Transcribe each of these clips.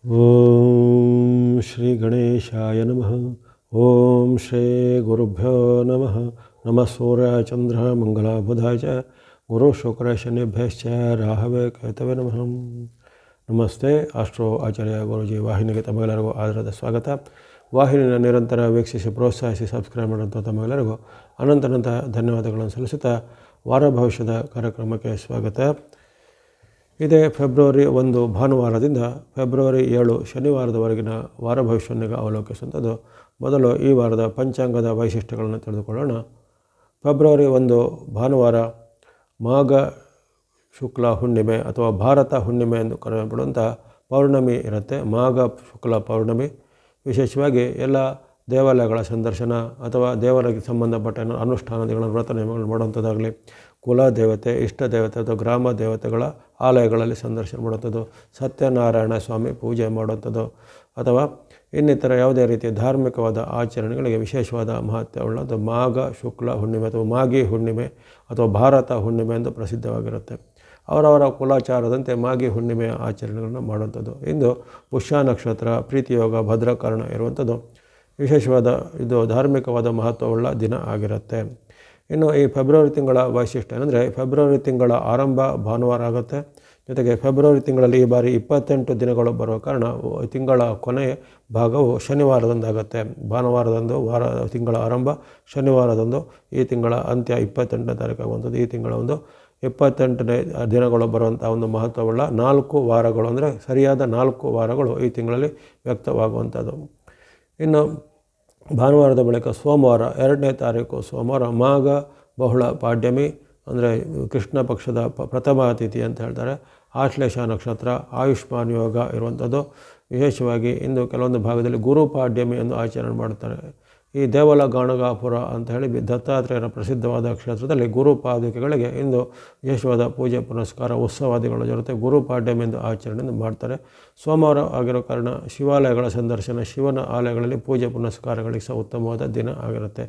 ಓಂ ಶ್ರೀ ಗಣೇಶಾಯ ನಮಃ. ಓಂ ಶ್ರೀ ಗುರುಭ್ಯೋ ನಮಃ. ನಮಃ ಸೂರ್ಯಾಯ ಚಂದ್ರ ಮಂಗಲ ಬುಧಾಯ ಚ ಗುರು ಶುಕ್ರ ಶನಿಭ್ಯಶ್ಚ ರಾಹವೇ ಕೇತವೇ ನಮಃ. ನಮಸ್ತೆ. ಆಸ್ಟ್ರೋ ಆಚಾರ್ಯ ಗುರುಜಿ ವಾಹಿನಿಗೆ ತಮಗೆಲ್ಲರಿಗೂ ಆಧಾರದ ಸ್ವಾಗತ. ವಾಹಿನಿಯ ನಿರಂತರ ವೀಕ್ಷಿಸಿ ಪ್ರೋತ್ಸಾಹಿಸಿ ಸಬ್ಸ್ಕ್ರೈಬ್ ಮಾಡುವಂಥ ತಮಗೆಲ್ಲರಿಗೂ ಅನಂತ ಧನ್ಯವಾದಗಳನ್ನು ಸಲ್ಲಿಸುತ್ತಾ ವಾರ ಭವಿಷ್ಯದ ಕಾರ್ಯಕ್ರಮಕ್ಕೆ ಸ್ವಾಗತ. ಇದೇ ಫೆಬ್ರವರಿ 1 ಭಾನುವಾರದಿಂದ ಫೆಬ್ರವರಿ 7 ಶನಿವಾರದವರೆಗಿನ ವಾರ ಭವಿಷ್ಯವನ್ನು ಅವಲೋಕಿಸುವಂಥದ್ದು. ಮೊದಲು ಈ ವಾರದ ಪಂಚಾಂಗದ ವೈಶಿಷ್ಟ್ಯಗಳನ್ನು ತಿಳಿದುಕೊಳ್ಳೋಣ. ಫೆಬ್ರವರಿ 1 ಭಾನುವಾರ ಮಾಘ ಶುಕ್ಲ ಹುಣ್ಣಿಮೆ ಅಥವಾ ಭಾರತ ಹುಣ್ಣಿಮೆ ಎಂದು ಕರೆಯಲ್ಪಡುವಂಥ ಪೌರ್ಣಮಿ ಇರುತ್ತೆ. ಮಾಘ ಶುಕ್ಲ ಪೌರ್ಣಮಿ. ವಿಶೇಷವಾಗಿ ಎಲ್ಲ ದೇವಾಲಯಗಳ ಸಂದರ್ಶನ ಅಥವಾ ದೇವರಿಗೆ ಸಂಬಂಧಪಟ್ಟ ಅನುಷ್ಠಾನಗಳನ್ನು ವ್ರತ ನಿಯಮಗಳನ್ನು ಮಾಡುವಂಥದ್ದಾಗಲಿ, ಕುಲ ದೇವತೆ, ಇಷ್ಟ ದೇವತೆ ಅಥವಾ ಗ್ರಾಮ ದೇವತೆಗಳ ಆಲಯಗಳಲ್ಲಿ ಸಂದರ್ಶನ ಮಾಡುವಂಥದ್ದು, ಸತ್ಯನಾರಾಯಣ ಸ್ವಾಮಿ ಪೂಜೆ ಮಾಡುವಂಥದ್ದು ಅಥವಾ ಇನ್ನಿತರ ಯಾವುದೇ ರೀತಿಯ ಧಾರ್ಮಿಕವಾದ ಆಚರಣೆಗಳಿಗೆ ವಿಶೇಷವಾದ ಮಹತ್ವವುಳ್ಳದ್ದು ಮಾಘ ಶುಕ್ಲ ಹುಣ್ಣಿಮೆ ಅಥವಾ ಮಾಘಿ ಹುಣ್ಣಿಮೆ ಅಥವಾ ಭಾರತ ಹುಣ್ಣಿಮೆ ಎಂದು ಪ್ರಸಿದ್ಧವಾಗಿರುತ್ತೆ. ಅವರವರ ಕುಲಾಚಾರದಂತೆ ಮಾಘಿ ಹುಣ್ಣಿಮೆಯ ಆಚರಣೆಗಳನ್ನು ಮಾಡುವಂಥದ್ದು. ಇಂದು ಪುಷ್ಯ ನಕ್ಷತ್ರ, ಪ್ರೀತಿಯೋಗ, ಭದ್ರಕರಣ ಇರುವಂಥದ್ದು ವಿಶೇಷವಾದ ಇದು ಧಾರ್ಮಿಕವಾದ ಮಹತ್ವವುಳ್ಳ ದಿನ ಆಗಿರುತ್ತೆ. ಇನ್ನು ಈ ಫೆಬ್ರವರಿ ತಿಂಗಳ ವೈಶಿಷ್ಟ್ಯ ಏನಂದರೆ, ಫೆಬ್ರವರಿ ತಿಂಗಳ ಆರಂಭ ಭಾನುವಾರ ಆಗುತ್ತೆ. ಜೊತೆಗೆ ಫೆಬ್ರವರಿ ತಿಂಗಳಲ್ಲಿ ಈ ಬಾರಿ 28 ದಿನಗಳು ಬರುವ ಕಾರಣ ತಿಂಗಳ ಕೊನೆಯ ಭಾಗವು ಶನಿವಾರದಂದಾಗುತ್ತೆ. ಭಾನುವಾರದಂದು ತಿಂಗಳ ಆರಂಭ, ಶನಿವಾರದಂದು ಈ ತಿಂಗಳ ಅಂತ್ಯ 28ನೇ ತಾರೀಕು ಆಗುವಂಥದ್ದು. ಈ ತಿಂಗಳ 28ನೇ ದಿನಗಳು ಬರುವಂಥ ಒಂದು ಮಹತ್ವವುಳ್ಳ 4 ವಾರಗಳು ಅಂದರೆ ಸರಿಯಾದ 4 ವಾರಗಳು ಈ ತಿಂಗಳಲ್ಲಿ ವ್ಯಕ್ತವಾಗುವಂಥದ್ದು. ಇನ್ನು ಭಾನುವಾರದ ಬಳಿಕ ಸೋಮವಾರ 2ನೇ ತಾರೀಕು ಸೋಮವಾರ ಮಾಘ ಬಹುಳ ಪಾಡ್ಯಮಿ ಅಂದರೆ ಕೃಷ್ಣ ಪಕ್ಷದ ಪ್ರಥಮ ತಿಥಿ ಅಂತ ಹೇಳ್ತಾರೆ. ಆಶ್ಲೇಷ ನಕ್ಷತ್ರ, ಆಯುಷ್ಮಾನ್ ಯೋಗ ಇರುವಂಥದ್ದು. ವಿಶೇಷವಾಗಿ ಇಂದು ಕೆಲವೊಂದು ಭಾಗದಲ್ಲಿ ಗುರು ಪಾಡ್ಯಮಿ ಎಂದು ಆಚರಣೆ ಮಾಡುತ್ತಾರೆ. ಈ ದೇವಲ ಗಾಣಗಾಪುರ ಅಂತ ಹೇಳಿ ದತ್ತಾತ್ರೇಯರ ಪ್ರಸಿದ್ಧವಾದ ಕ್ಷೇತ್ರದಲ್ಲಿ ಗುರು ಪಾದುಕೆಗಳಿಗೆ ಇಂದು ವಿಶೇಷವಾದ ಪೂಜೆ ಪುನಸ್ಕಾರ ಉತ್ಸವಾದಿಗಳ ಜೊತೆ ಗುರು ಪಾಡ್ಯಮಿ ಎಂದು ಆಚರಣೆಯನ್ನು ಮಾಡ್ತಾರೆ. ಸೋಮವಾರ ಆಗಿರೋ ಕಾರಣ ಶಿವಾಲಯಗಳ ಸಂದರ್ಶನ, ಶಿವನ ಆಲಯಗಳಲ್ಲಿ ಪೂಜೆ ಪುನಸ್ಕಾರಗಳಿಗೆ ಸಹ ಉತ್ತಮವಾದ ದಿನ ಆಗಿರುತ್ತೆ.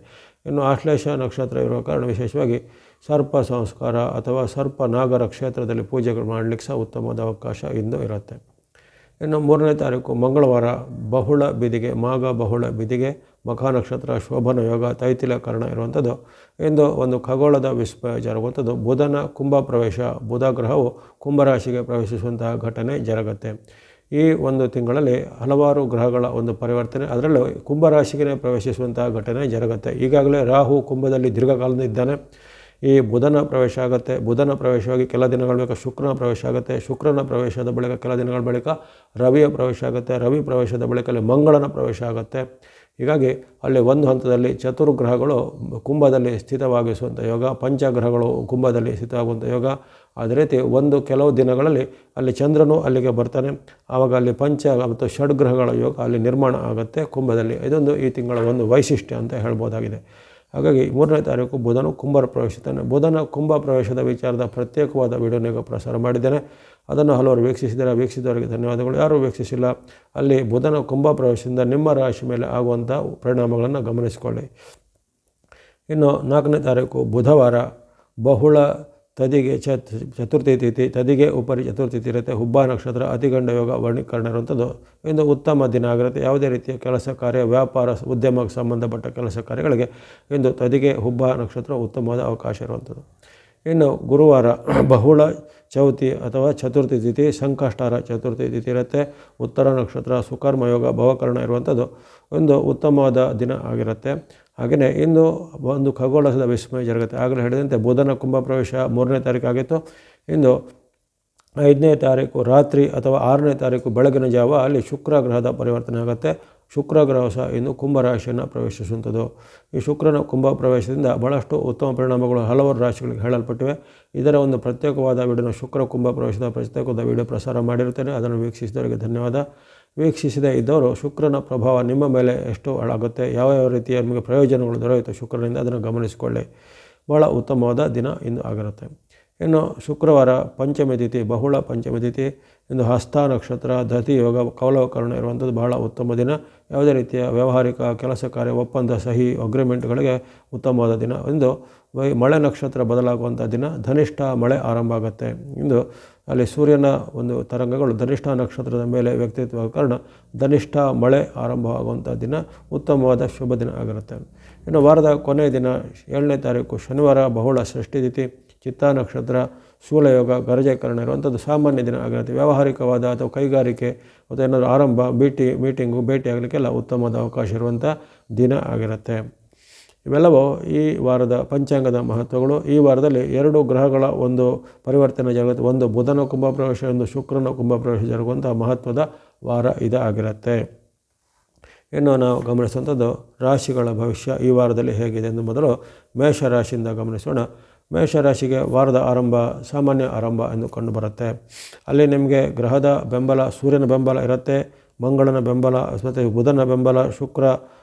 ಇನ್ನು ಆಶ್ಲೇಷ ನಕ್ಷತ್ರ ಇರುವ ಕಾರಣ ವಿಶೇಷವಾಗಿ ಸರ್ಪ ಸಂಸ್ಕಾರ ಅಥವಾ ಸರ್ಪ ನಾಗರ ಕ್ಷೇತ್ರದಲ್ಲಿ ಪೂಜೆಗಳು ಮಾಡಲಿಕ್ಕೆ ಸಹ ಉತ್ತಮವಾದ ಅವಕಾಶ ಇಂದು ಇರುತ್ತೆ. ಇನ್ನು 3ನೇ ತಾರೀಕು ಮಂಗಳವಾರ ಬಹುಳ ಬಿದಿಗೆ, ಮಾಘ ಬಹುಳ ಬಿದಿಗೆ, ಮಖಾ ನಕ್ಷತ್ರ, ಶೋಭನ ಯೋಗ, ತೈತಿಲಕರಣ ಇರುವಂಥದ್ದು. ಇಂದು ಒಂದು ಖಗೋಳದ ವಿಸ್ಮಯ ಜರುಗುವಂಥದ್ದು. ಬುಧನ ಕುಂಭ ಪ್ರವೇಶ, ಬುಧ ಗ್ರಹವು ಕುಂಭರಾಶಿಗೆ ಪ್ರವೇಶಿಸುವಂತಹ ಘಟನೆ ಜರುಗುತ್ತೆ. ಈ ಒಂದು ತಿಂಗಳಲ್ಲಿ ಹಲವಾರು ಗ್ರಹಗಳ ಒಂದು ಪರಿವರ್ತನೆ, ಅದರಲ್ಲೂ ಕುಂಭರಾಶಿಗೆ ಪ್ರವೇಶಿಸುವಂತಹ ಘಟನೆ ಜರುಗುತ್ತೆ. ಈಗಾಗಲೇ ರಾಹು ಕುಂಭದಲ್ಲಿ ದೀರ್ಘಕಾಲದಿಂದ ಇದ್ದಾನೆ. ಈ ಬುಧನ ಪ್ರವೇಶ ಆಗುತ್ತೆ. ಬುಧನ ಪ್ರವೇಶವಾಗಿ ಕೆಲ ದಿನಗಳ ಬಳಿಕ ಶುಕ್ರನ ಪ್ರವೇಶ ಆಗುತ್ತೆ. ಶುಕ್ರನ ಪ್ರವೇಶದ ಬಳಿಕ ಕೆಲ ದಿನಗಳ ಬಳಿಕ ರವಿಯ ಪ್ರವೇಶ ಆಗುತ್ತೆ. ರವಿ ಪ್ರವೇಶದ ಬಳಿಕ ಅಲ್ಲಿ ಮಂಗಳನ ಪ್ರವೇಶ ಆಗುತ್ತೆ. ಹೀಗಾಗಿ ಅಲ್ಲಿ ಒಂದು ಹಂತದಲ್ಲಿ ಚತುರ್ಗ್ರಹಗಳು ಕುಂಭದಲ್ಲಿ ಸ್ಥಿತವಾಗಿಸುವಂಥ ಯೋಗ, ಪಂಚಗ್ರಹಗಳು ಕುಂಭದಲ್ಲಿ ಸ್ಥಿತವಾಗುವಂಥ ಯೋಗ. ಅದೇ ರೀತಿ ಕೆಲವು ದಿನಗಳಲ್ಲಿ ಅಲ್ಲಿ ಚಂದ್ರನು ಅಲ್ಲಿಗೆ ಬರ್ತಾನೆ. ಆವಾಗ ಅಲ್ಲಿ ಪಂಚ ಮತ್ತು ಷಡ್ಗ್ರಹಗಳ ಯೋಗ ಅಲ್ಲಿ ನಿರ್ಮಾಣ ಆಗುತ್ತೆ ಕುಂಭದಲ್ಲಿ. ಇದೊಂದು ಈ ತಿಂಗಳ ಒಂದು ವೈಶಿಷ್ಟ್ಯ ಅಂತ ಹೇಳ್ಬೋದಾಗಿದೆ. ಹಾಗಾಗಿ 3ನೇ ತಾರೀಕು ಬುಧನು ಕುಂಭ ಪ್ರವೇಶಿಸ್ತಾನೆ. ಬುಧನ ಕುಂಭ ಪ್ರವೇಶದ ವಿಚಾರದ ಪ್ರತ್ಯೇಕವಾದ ವಿಡಿಯೋನಿಗೆ ಪ್ರಸಾರ ಮಾಡಿದ್ದೇನೆ. ಅದನ್ನು ಹಲವರು ವೀಕ್ಷಿಸಿದ್ದಾರೆ. ವೀಕ್ಷಿಸಿದವರಿಗೆ ಧನ್ಯವಾದಗಳು. ಯಾರೂ ವೀಕ್ಷಿಸಿಲ್ಲ ಅಲ್ಲಿ ಬುಧನ ಕುಂಭ ಪ್ರವೇಶದಿಂದ ನಿಮ್ಮ ರಾಶಿ ಮೇಲೆ ಆಗುವಂಥ ಪರಿಣಾಮಗಳನ್ನು ಗಮನಿಸಿಕೊಳ್ಳಿ. ಇನ್ನು 4ನೇ ತಾರೀಕು ಬುಧವಾರ ಬಹುಳ ತದಿಗೆ ಚತುರ್ಥಿ ತಿಥಿ, ತದಿಗೆ ಉಪರಿ ಚತುರ್ಥಿ ತಿಥಿ ಇರುತ್ತೆ. ಹುಬ್ಬ ನಕ್ಷತ್ರ, ಅತಿಗಂಡ ಯೋಗ, ವರ್ಣೀಕರಣ ಇರುವಂಥದ್ದು. ಇಂದು ಉತ್ತಮ ದಿನ ಆಗಿರುತ್ತೆ. ಯಾವುದೇ ರೀತಿಯ ಕೆಲಸ ಕಾರ್ಯ, ವ್ಯಾಪಾರ, ಉದ್ಯಮಕ್ಕೆ ಸಂಬಂಧಪಟ್ಟ ಕೆಲಸ ಕಾರ್ಯಗಳಿಗೆ ಇಂದು ತದಿಗೆ ಹುಬ್ಬ ನಕ್ಷತ್ರ ಉತ್ತಮವಾದ ಅವಕಾಶ ಇರುವಂಥದ್ದು. ಇನ್ನು ಗುರುವಾರ ಬಹುಳ ಚೌತಿ ಅಥವಾ ಚತುರ್ಥಿ ತಿಥಿ, ಸಂಕಷ್ಟಾರ ಚತುರ್ಥಿ ತಿಥಿ ಇರುತ್ತೆ. ಉತ್ತರ ನಕ್ಷತ್ರ, ಸುಕರ್ಮ ಯೋಗ, ಭವಕರಣ ಇರುವಂಥದ್ದು ಒಂದು ಉತ್ತಮವಾದ ದಿನ ಆಗಿರುತ್ತೆ. ಹಾಗೆಯೇ ಇಂದು ಒಂದು ಖಗೋಳದ ವಿಸ್ಮಯ ಜರುಗುತ್ತೆ. ಆಗಲೇ ಹೇಳಿದಂತೆ ಬುಧನ ಕುಂಭ ಪ್ರವೇಶ 3ನೇ ತಾರೀಕು ಆಗಿತ್ತು. ಇಂದು 5ನೇ ತಾರೀಕು ರಾತ್ರಿ ಅಥವಾ 6ನೇ ತಾರೀಕು ಬೆಳಗಿನ ಜಾವ ಅಲ್ಲಿ ಶುಕ್ರ ಗ್ರಹದ ಪರಿವರ್ತನೆ ಆಗುತ್ತೆ. ಶುಕ್ರ ಗ್ರಹ ಸಹ ಇಂದು ಕುಂಭರಾಶಿಯನ್ನು ಪ್ರವೇಶಿಸುವಂಥದ್ದು. ಈ ಶುಕ್ರನ ಕುಂಭ ಪ್ರವೇಶದಿಂದ ಬಹಳಷ್ಟು ಉತ್ತಮ ಪರಿಣಾಮಗಳು ಹಲವಾರು ರಾಶಿಗಳಿಗೆ ಹೇಳಲ್ಪಟ್ಟಿವೆ. ಇದರ ಒಂದು ಪ್ರತ್ಯೇಕವಾದ ವಿಡಿಯೋನ ಶುಕ್ರ ಕುಂಭ ಪ್ರವೇಶದ ಪ್ರತ್ಯೇಕವಾದ ವಿಡಿಯೋ ಪ್ರಸಾರ ಮಾಡಿರುತ್ತೇನೆ. ಅದನ್ನು ವೀಕ್ಷಿಸಿದವರಿಗೆ ಧನ್ಯವಾದ. ವೀಕ್ಷಿಸದೇ ಇದ್ದವರು ಶುಕ್ರನ ಪ್ರಭಾವ ನಿಮ್ಮ ಮೇಲೆ ಎಷ್ಟು ಆಗುತ್ತೆ, ಯಾವ ರೀತಿಯ ನಿಮಗೆ ಪ್ರಯೋಜನಗಳು ದೊರೆಯುತ್ತೆ ಶುಕ್ರನಿಂದ, ಅದನ್ನು ಗಮನಿಸಿಕೊಳ್ಳಿ. ಭಾಳ ಉತ್ತಮವಾದ ದಿನ ಇಂದು ಆಗಿರುತ್ತೆ. ಇನ್ನು ಶುಕ್ರವಾರ ಪಂಚಮಿ ತಿಥಿ, ಬಹುಳ ಪಂಚಮಿ ತಿಥಿ. ಇಂದು ಹಸ್ತ ನಕ್ಷತ್ರ, ದತಿ ಯೋಗ, ಕೌಲವಕರಣ ಇರುವಂಥದ್ದು ಬಹಳ ಉತ್ತಮ ದಿನ. ಯಾವುದೇ ರೀತಿಯ ವ್ಯಾವಹಾರಿಕ ಕೆಲಸ ಕಾರ್ಯ, ಒಪ್ಪಂದ, ಸಹಿ, ಅಗ್ರಿಮೆಂಟ್ಗಳಿಗೆ ಉತ್ತಮವಾದ ದಿನ. ಇಂದು ಮಳೆ ನಕ್ಷತ್ರ ಬದಲಾಗುವಂಥ ದಿನ. ಧನಿಷ್ಠ ಮಳೆ ಆರಂಭ ಆಗುತ್ತೆ. ಇಂದು ಅಲ್ಲಿ ಸೂರ್ಯನ ಒಂದು ತರಂಗಗಳು ಧನಿಷ್ಠ ನಕ್ಷತ್ರದ ಮೇಲೆ ವ್ಯಕ್ತಿತ್ವ ಕಾರಣ ಧನಿಷ್ಠ ಮಳೆ ಆರಂಭವಾಗುವಂಥ ದಿನ ಉತ್ತಮವಾದ ಶುಭ ದಿನ ಆಗಿರುತ್ತೆ. ಇನ್ನು ವಾರದ ಕೊನೆಯ ದಿನ 7ನೇ ತಾರೀಕು ಶನಿವಾರ, ಬಹುಳ ಷಷ್ಠಿ ತಿಥಿ, ಚಿತ್ತಾ ನಕ್ಷತ್ರ, ಶೂಲಯೋಗ, ಗರಜಕರಣ ಇರುವಂಥದ್ದು ಸಾಮಾನ್ಯ ದಿನ ಆಗಿರುತ್ತೆ. ವ್ಯಾವಹಾರಿಕವಾದ ಅಥವಾ ಕೈಗಾರಿಕೆ ಅಥವಾ ಏನಾದರೂ ಆರಂಭ, ಮೀಟಿಂಗು, ಭೇಟಿ ಆಗಲಿಕ್ಕೆಲ್ಲ ಉತ್ತಮವಾದ ಅವಕಾಶ ಇರುವಂಥ ದಿನ ಆಗಿರುತ್ತೆ. ಇವೆಲ್ಲವೂ ಈ ವಾರದ ಪಂಚಾಂಗದ ಮಹತ್ವಗಳು. ಈ ವಾರದಲ್ಲಿ 2 ಗ್ರಹಗಳ ಒಂದು ಪರಿವರ್ತನೆ ಜರುಗುತ್ತೆ. ಒಂದು ಬುಧನ ಕುಂಭ ಪ್ರವೇಶ, ಒಂದು ಶುಕ್ರನ ಕುಂಭ ಪ್ರವೇಶ ಜರುಗುವಂಥ ಮಹತ್ವದ ವಾರ ಇದಾಗಿರುತ್ತೆ. ಇನ್ನು ನಾವು ಗಮನಿಸುವಂಥದ್ದು ರಾಶಿಗಳ ಭವಿಷ್ಯ ಈ ವಾರದಲ್ಲಿ ಹೇಗಿದೆ ಎಂದು ಮೊದಲು ಮೇಷರಾಶಿಯಿಂದ ಗಮನಿಸೋಣ. ಮೇಷರಾಶಿಗೆ ವಾರದ ಆರಂಭ ಸಾಮಾನ್ಯ ಆರಂಭ ಎಂದು ಕಂಡುಬರುತ್ತೆ. ಅಲ್ಲಿ ನಿಮಗೆ ಗ್ರಹದ ಬೆಂಬಲ, ಸೂರ್ಯನ ಬೆಂಬಲ ಇರುತ್ತೆ, ಮಂಗಳನ ಬೆಂಬಲ ಮತ್ತು ಬುಧನ ಬೆಂಬಲ, ಶುಕ್ರ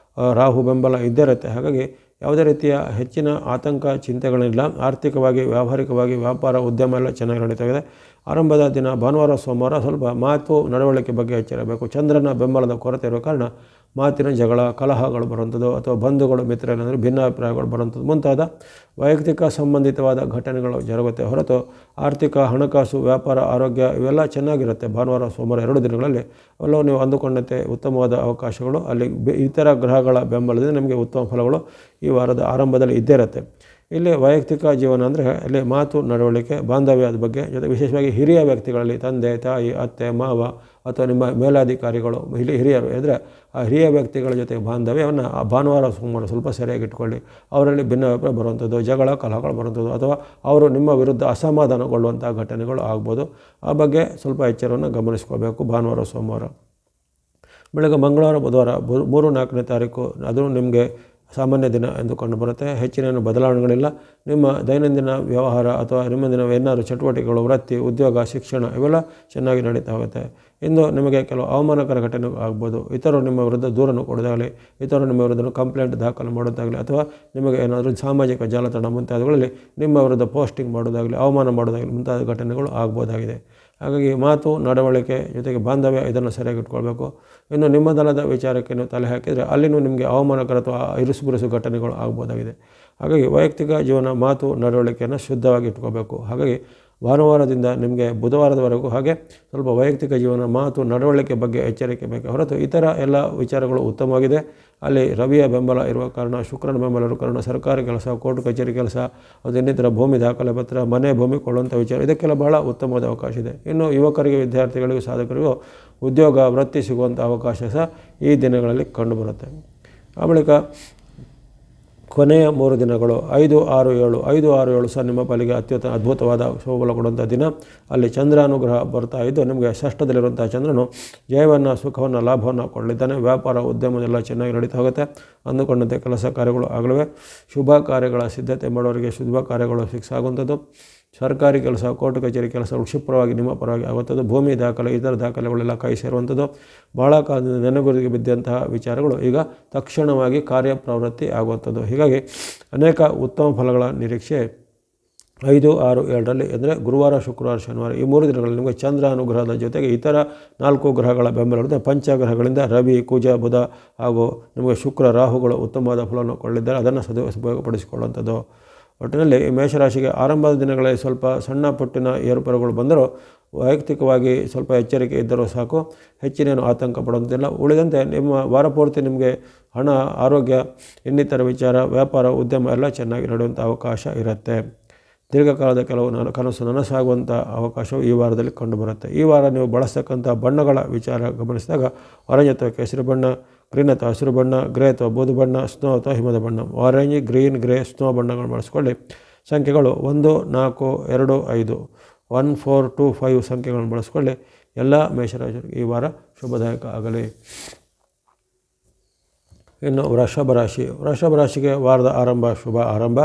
ರಾಹು ಬೆಂಬಲ ಇದ್ದೇ ಇರುತ್ತೆ. ಹಾಗಾಗಿ ಯಾವುದೇ ರೀತಿಯ ಹೆಚ್ಚಿನ ಆತಂಕ ಚಿಂತೆಗಳಿಲ್ಲ. ಆರ್ಥಿಕವಾಗಿ, ವ್ಯಾವಹಾರಿಕವಾಗಿ ವ್ಯಾಪಾರ, ಉದ್ಯಮ ಎಲ್ಲ ಚೆನ್ನಾಗಿ ನಡೀತಾ ಇದೆ. ಆರಂಭದ ದಿನ ಭಾನುವಾರ, ಸೋಮವಾರ ಸ್ವಲ್ಪ ಮಾತು ನಡವಳಿಕೆ ಬಗ್ಗೆ ಎಚ್ಚರಬೇಕು. ಚಂದ್ರನ ಬೆಂಬಲದ ಕೊರತೆ ಇರುವ ಕಾರಣ ಮಾತಿನ ಜಗಳ, ಕಲಹಗಳು ಬರುವಂಥದ್ದು ಅಥವಾ ಬಂಧುಗಳು, ಮಿತ್ರರೇನಾದರೂ ಭಿನ್ನಾಭಿಪ್ರಾಯಗಳು ಬರುವಂಥದ್ದು ಮುಂತಾದ ವೈಯಕ್ತಿಕ ಸಂಬಂಧಿತವಾದ ಘಟನೆಗಳು ಜರುಗುತ್ತೆ. ಹೊರತು ಆರ್ಥಿಕ, ಹಣಕಾಸು, ವ್ಯಾಪಾರ, ಆರೋಗ್ಯ ಇವೆಲ್ಲ ಚೆನ್ನಾಗಿರುತ್ತೆ. ಭಾನುವಾರ, ಸೋಮವಾರ 2 ದಿನಗಳಲ್ಲಿ ಅವೆಲ್ಲವೂ ನೀವು ಅಂದುಕೊಂಡಂತೆ ಉತ್ತಮವಾದ ಅವಕಾಶಗಳು ಅಲ್ಲಿ ಇತರ ಗ್ರಹಗಳ ಬೆಂಬಲದಿಂದ ನಿಮಗೆ ಉತ್ತಮ ಫಲಗಳು ಈ ವಾರದ ಆರಂಭದಲ್ಲಿ ಇದ್ದೇ ಇರುತ್ತೆ. ಇಲ್ಲಿ ವೈಯಕ್ತಿಕ ಜೀವನ ಅಂದರೆ ಅಲ್ಲಿ ಮಾತು ನಡವಳಿಕೆ, ಬಾಂಧವ್ಯದ ಬಗ್ಗೆ, ಜೊತೆ ವಿಶೇಷವಾಗಿ ಹಿರಿಯ ವ್ಯಕ್ತಿಗಳಲ್ಲಿ ತಂದೆ, ತಾಯಿ, ಅತ್ತೆ, ಮಾವ ಅಥವಾ ನಿಮ್ಮ ಮೇಲಾಧಿಕಾರಿಗಳು, ಹಿರಿಯರು ಇದ್ದರೆ ಆ ಹಿರಿಯ ವ್ಯಕ್ತಿಗಳ ಜೊತೆ ಬಾಂಧವ್ಯವನ್ನು ಆ ಭಾನುವಾರ, ಸೋಮವಾರ ಸ್ವಲ್ಪ ಸರಿಯಾಗಿ ಇಟ್ಕೊಳ್ಳಿ. ಅವರಲ್ಲಿ ಭಿನ್ನಾಭಿಪ್ರಾಯ ಬರುವಂಥದ್ದು, ಜಗಳ, ಕಲಹಗಳು ಬರುವಂಥದ್ದು ಅಥವಾ ಅವರು ನಿಮ್ಮ ವಿರುದ್ಧ ಅಸಮಾಧಾನಗೊಳ್ಳುವಂಥ ಘಟನೆಗಳು ಆಗ್ಬೋದು. ಆ ಬಗ್ಗೆ ಸ್ವಲ್ಪ ಎಚ್ಚರವನ್ನು ಗಮನಿಸ್ಕೋಬೇಕು ಭಾನುವಾರ, ಸೋಮವಾರ. ಬೆಳಗ್ಗೆ ಮಂಗಳವಾರ, ಬುಧವಾರ 3, 4ನೇ ತಾರೀಕು ಅದು ನಿಮಗೆ ಸಾಮಾನ್ಯ ದಿನ ಎಂದು ಕಂಡುಬರುತ್ತೆ. ಹೆಚ್ಚಿನ ಬದಲಾವಣೆಗಳಿಲ್ಲ. ನಿಮ್ಮ ದೈನಂದಿನ ವ್ಯವಹಾರ ಅಥವಾ ನಿಮ್ಮ ಏನಾದರೂ ಚಟುವಟಿಕೆಗಳು, ವೃತ್ತಿ, ಉದ್ಯೋಗ, ಶಿಕ್ಷಣ ಇವೆಲ್ಲ ಚೆನ್ನಾಗಿ ನಡೀತಾ ಹೋಗುತ್ತೆ. ಇಂದು ನಿಮಗೆ ಕೆಲವು ಅವಮಾನಕರ ಘಟನೆ ಆಗ್ಬೋದು. ಇತರರು ನಿಮ್ಮ ವಿರುದ್ಧ ದೂರನ್ನು ಕೊಡೋದಾಗಲಿ, ಇತರರು ನಿಮ್ಮ ವಿರುದ್ಧ ಕಂಪ್ಲೇಂಟ್ ದಾಖಲು ಮಾಡೋದಾಗಲಿ ಅಥವಾ ನಿಮಗೆ ಏನಾದರೂ ಸಾಮಾಜಿಕ ಜಾಲತಾಣ ಮುಂತಾದವುಗಳಲ್ಲಿ ನಿಮ್ಮ ವಿರುದ್ಧ ಪೋಸ್ಟಿಂಗ್ ಮಾಡೋದಾಗಲಿ, ಅವಮಾನ ಮಾಡೋದಾಗಲಿ ಮುಂತಾದ ಘಟನೆಗಳು ಆಗ್ಬೋದಾಗಿದೆ. ಹಾಗಾಗಿ ಮಾತು ನಡವಳಿಕೆ ಜೊತೆಗೆ ಬಾಂಧವ್ಯ ಇದನ್ನು ಸರಿಯಾಗಿ ಇಟ್ಕೊಳ್ಬೇಕು. ಇನ್ನು ನಿಮ್ಮ ದಳದ ವಿಚಾರಕ್ಕೆ ನೀವು ತಲೆ ಹಾಕಿದರೆ ಅಲ್ಲಿನೂ ನಿಮಗೆ ಅವಮಾನಕರ ಅಥವಾ ಇರುಸುಬುರುಸು ಘಟನೆಗಳು ಆಗ್ಬೋದಾಗಿದೆ. ಹಾಗಾಗಿ ವೈಯಕ್ತಿಕ ಜೀವನ, ಮಾತು ನಡವಳಿಕೆಯನ್ನು ಶುದ್ಧವಾಗಿ ಇಟ್ಕೋಬೇಕು. ಹಾಗಾಗಿ ಭಾನುವಾರದಿಂದ ನಿಮಗೆ ಬುಧವಾರದವರೆಗೂ ಹಾಗೆ ಸ್ವಲ್ಪ ವೈಯಕ್ತಿಕ ಜೀವನ, ಮಾತು ನಡವಳಿಕೆ ಬಗ್ಗೆ ಎಚ್ಚರಿಕೆ ಬೇಕು. ಹೊರತು ಇತರ ಎಲ್ಲ ವಿಚಾರಗಳು ಉತ್ತಮವಾಗಿದೆ. ಅಲ್ಲಿ ರವಿಯ ಬೆಂಬಲ ಇರುವ ಕಾರಣ, ಶುಕ್ರನ ಬೆಂಬಲ ಇರುವ ಕಾರಣ ಸರ್ಕಾರಿ ಕೆಲಸ, ಕೋರ್ಟ್ ಕಚೇರಿ ಕೆಲಸ, ಅದು ಇನ್ನಿತರ ಭೂಮಿ ದಾಖಲೆ ಪತ್ರ, ಮನೆ ಭೂಮಿ ಕೊಳ್ಳುವಂಥ ವಿಚಾರ ಇದಕ್ಕೆಲ್ಲ ಬಹಳ ಉತ್ತಮವಾದ ಅವಕಾಶ ಇದೆ. ಇನ್ನು ಯುವಕರಿಗೆ, ವಿದ್ಯಾರ್ಥಿಗಳಿಗೂ, ಸಾಧಕರಿಗೂ ಉದ್ಯೋಗ, ವೃತ್ತಿ ಸಿಗುವಂಥ ಅವಕಾಶ ಸಹ ಈ ದಿನಗಳಲ್ಲಿ ಕಂಡುಬರುತ್ತೆ. ಆ ಬಳಿಕ ಕೊನೆಯ 3 ದಿನಗಳು 5, 6, 7 5, 6, 7 ಸಹ ನಿಮ್ಮ ಪಾಲಿಗೆ ಅದ್ಭುತವಾದ ಶುಭಫಲ ಕೊಡುವಂಥ ದಿನ. ಅಲ್ಲಿ ಚಂದ್ರಾನುಗ್ರಹ ಬರ್ತಾ ಇದ್ದು ನಿಮಗೆ ಷಷ್ಠದಲ್ಲಿರುವಂಥ ಚಂದ್ರನು ಜಯವನ್ನು, ಸುಖವನ್ನು, ಲಾಭವನ್ನು ಕೊಡಲಿದ್ದಾನೆ. ವ್ಯಾಪಾರ, ಉದ್ಯಮ ಎಲ್ಲ ಚೆನ್ನಾಗಿ ನಡೀತಾ ಹೋಗುತ್ತೆ. ಅಂದುಕೊಂಡಂತೆ ಕೆಲಸ ಕಾರ್ಯಗಳು ಆಗಲಿವೆ. ಶುಭ ಕಾರ್ಯಗಳ ಸಿದ್ಧತೆ ಮಾಡೋರಿಗೆ ಶುಭ ಕಾರ್ಯಗಳು ಫಿಕ್ಸ್ ಆಗುವಂಥದ್ದು. ಸರ್ಕಾರಿ ಕೆಲಸ, ಕೋರ್ಟ್ ಕಚೇರಿ ಕೆಲಸಗಳು ಕ್ಷಿಪ್ರವಾಗಿ ನಿಮ್ಮ ಪರವಾಗಿ ಆಗುವಂಥದ್ದು. ಭೂಮಿ ದಾಖಲೆ, ಇತರ ದಾಖಲೆಗಳೆಲ್ಲ ಕೈ ಸೇರುವಂಥದ್ದು. ಬಹಳ ಕಾಲದಿಂದ ನೆನಗುರಿಗೆ ಬಿದ್ದಂತಹ ವಿಚಾರಗಳು ಈಗ ತಕ್ಷಣವಾಗಿ ಕಾರ್ಯಪ್ರವೃತ್ತಿ ಆಗುವಂಥದ್ದು. ಹೀಗಾಗಿ ಅನೇಕ ಉತ್ತಮ ಫಲಗಳ ನಿರೀಕ್ಷೆ 5, 6, 7ರಲ್ಲಿ ಅಂದರೆ ಗುರುವಾರ, ಶುಕ್ರವಾರ, ಶನಿವಾರ ಈ 3 ದಿನಗಳಲ್ಲಿ ನಿಮಗೆ ಚಂದ್ರ ಅನುಗ್ರಹದ ಜೊತೆಗೆ ಇತರ 4 ಗ್ರಹಗಳ ಬೆಂಬಲ ಇರುತ್ತೆ. ಪಂಚಗ್ರಹಗಳಿಂದ ರವಿ, ಕುಜ, ಬುಧ ಹಾಗೂ ನಿಮಗೆ ಶುಕ್ರ, ರಾಹುಗಳು ಉತ್ತಮವಾದ ಫಲವನ್ನು ಕೊಳ್ಳಿದ್ದಾರೆ. ಅದನ್ನು ಸದುಪಯೋಗಪಡಿಸಿಕೊಳ್ಳುವಂಥದ್ದು. ಒಟ್ಟಿನಲ್ಲಿ ಈ ಮೇಷರಾಶಿಗೆ ಆರಂಭದ ದಿನಗಳಲ್ಲಿ ಸ್ವಲ್ಪ ಸಣ್ಣ ಪುಟ್ಟಿನ ಏರುಪೇರುಗಳು ಬಂದರೂ ವೈಯಕ್ತಿಕವಾಗಿ ಸ್ವಲ್ಪ ಎಚ್ಚರಿಕೆ ಇದ್ದರೂ ಸಾಕು, ಹೆಚ್ಚಿನೇನು ಆತಂಕ ಪಡುವಂತಿಲ್ಲ. ಉಳಿದಂತೆ ನಿಮ್ಮ ವಾರಪೂರ್ತಿ ನಿಮಗೆ ಹಣ, ಆರೋಗ್ಯ, ಇನ್ನಿತರ ವಿಚಾರ, ವ್ಯಾಪಾರ, ಉದ್ಯಮ ಎಲ್ಲ ಚೆನ್ನಾಗಿ ನಡೆಯುವಂಥ ಅವಕಾಶ ಇರುತ್ತೆ. ದೀರ್ಘಕಾಲದ ಕೆಲವು ಕನಸು ನನಸಾಗುವಂಥ ಅವಕಾಶವು ಈ ವಾರದಲ್ಲಿ ಕಂಡುಬರುತ್ತೆ. ಈ ವಾರ ನೀವು ಬಳಸ್ತಕ್ಕಂಥ ಬಣ್ಣಗಳ ವಿಚಾರ ಗಮನಿಸಿದಾಗ ಆರೆಂಜ್ ಅಥವಾ ಕೇಸರಿ ಬಣ್ಣ, ಗ್ರೀನ್ ಅಥವಾ ಹಸಿರು ಬಣ್ಣ, ಗ್ರೇ ಅಥವಾ ಬೂದು ಬಣ್ಣ, ಸ್ನೋ ಅಥವಾ ಹಿಮದ ಬಣ್ಣ, ಆರೆಂಜ್, ಗ್ರೀನ್, ಗ್ರೇ, ಸ್ನೋ ಬಣ್ಣಗಳನ್ನು ಬಳಸ್ಕೊಳ್ಳಿ. ಸಂಖ್ಯೆಗಳು 1, 4, 2, 5 1, 4, 2, 5 ಸಂಖ್ಯೆಗಳನ್ನು ಬಳಸ್ಕೊಳ್ಳಿ. ಎಲ್ಲ ಮೇಷರಾಶಿಯರಿಗೆ ಈ ವಾರ ಶುಭದಾಯಕ ಆಗಲಿ. ಇನ್ನು ವೃಷಭ ರಾಶಿಗೆ ವಾರದ ಆರಂಭ ಶುಭ ಆರಂಭ.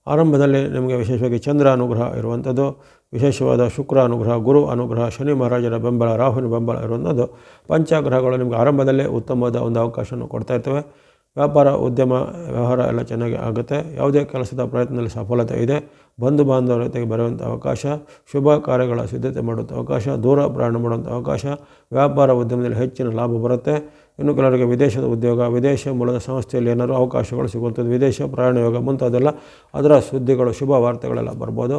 ಆರಂಭದಲ್ಲಿ ನಿಮಗೆ ವಿಶೇಷವಾಗಿ ಚಂದ್ರ ಅನುಗ್ರಹ ಇರುವಂಥದ್ದು, ವಿಶೇಷವಾದ ಶುಕ್ರ ಅನುಗ್ರಹ, ಗುರು ಅನುಗ್ರಹ, ಶನಿ ಮಹಾರಾಜರ ಬೆಂಬಲ, ರಾಹುವಿನ ಬೆಂಬಲ ಇರುವಂಥದ್ದು. ಪಂಚಗ್ರಹಗಳು ನಿಮಗೆ ಆರಂಭದಲ್ಲೇ ಉತ್ತಮವಾದ ಒಂದು ಅವಕಾಶವನ್ನು ಕೊಡ್ತಾ ಇರ್ತವೆ. ವ್ಯಾಪಾರ ಉದ್ಯಮ ವ್ಯವಹಾರ ಎಲ್ಲ ಚೆನ್ನಾಗಿ ಆಗುತ್ತೆ. ಯಾವುದೇ ಕೆಲಸದ ಪ್ರಯತ್ನದಲ್ಲಿ ಸಫಲತೆ ಇದೆ. ಬಂಧು ಬಾಂಧವರ ಜೊತೆಗೆ ಬರುವಂಥ ಅವಕಾಶ, ಶುಭ ಕಾರ್ಯಗಳ ಸಿದ್ಧತೆ ಮಾಡುವಂಥ ಅವಕಾಶ, ದೂರ ಪ್ರಯಾಣ ಮಾಡುವಂಥ ಅವಕಾಶ, ವ್ಯಾಪಾರ ಉದ್ಯಮದಲ್ಲಿ ಹೆಚ್ಚಿನ ಲಾಭ ಬರುತ್ತೆ. ಇನ್ನು ಕೆಲವರಿಗೆ ವಿದೇಶದ ಉದ್ಯೋಗ, ವಿದೇಶ ಮೂಲದ ಸಂಸ್ಥೆಯಲ್ಲಿ ಏನಾದರೂ ಅವಕಾಶಗಳು ಸಿಗುವಂಥದ್ದು, ವಿದೇಶ ಪ್ರಯಾಣ ಯೋಗ ಮುಂತಾದೆಲ್ಲ ಅದರ ಸುದ್ದಿಗಳು, ಶುಭ ವಾರ್ತೆಗಳೆಲ್ಲ ಬರ್ಬೋದು.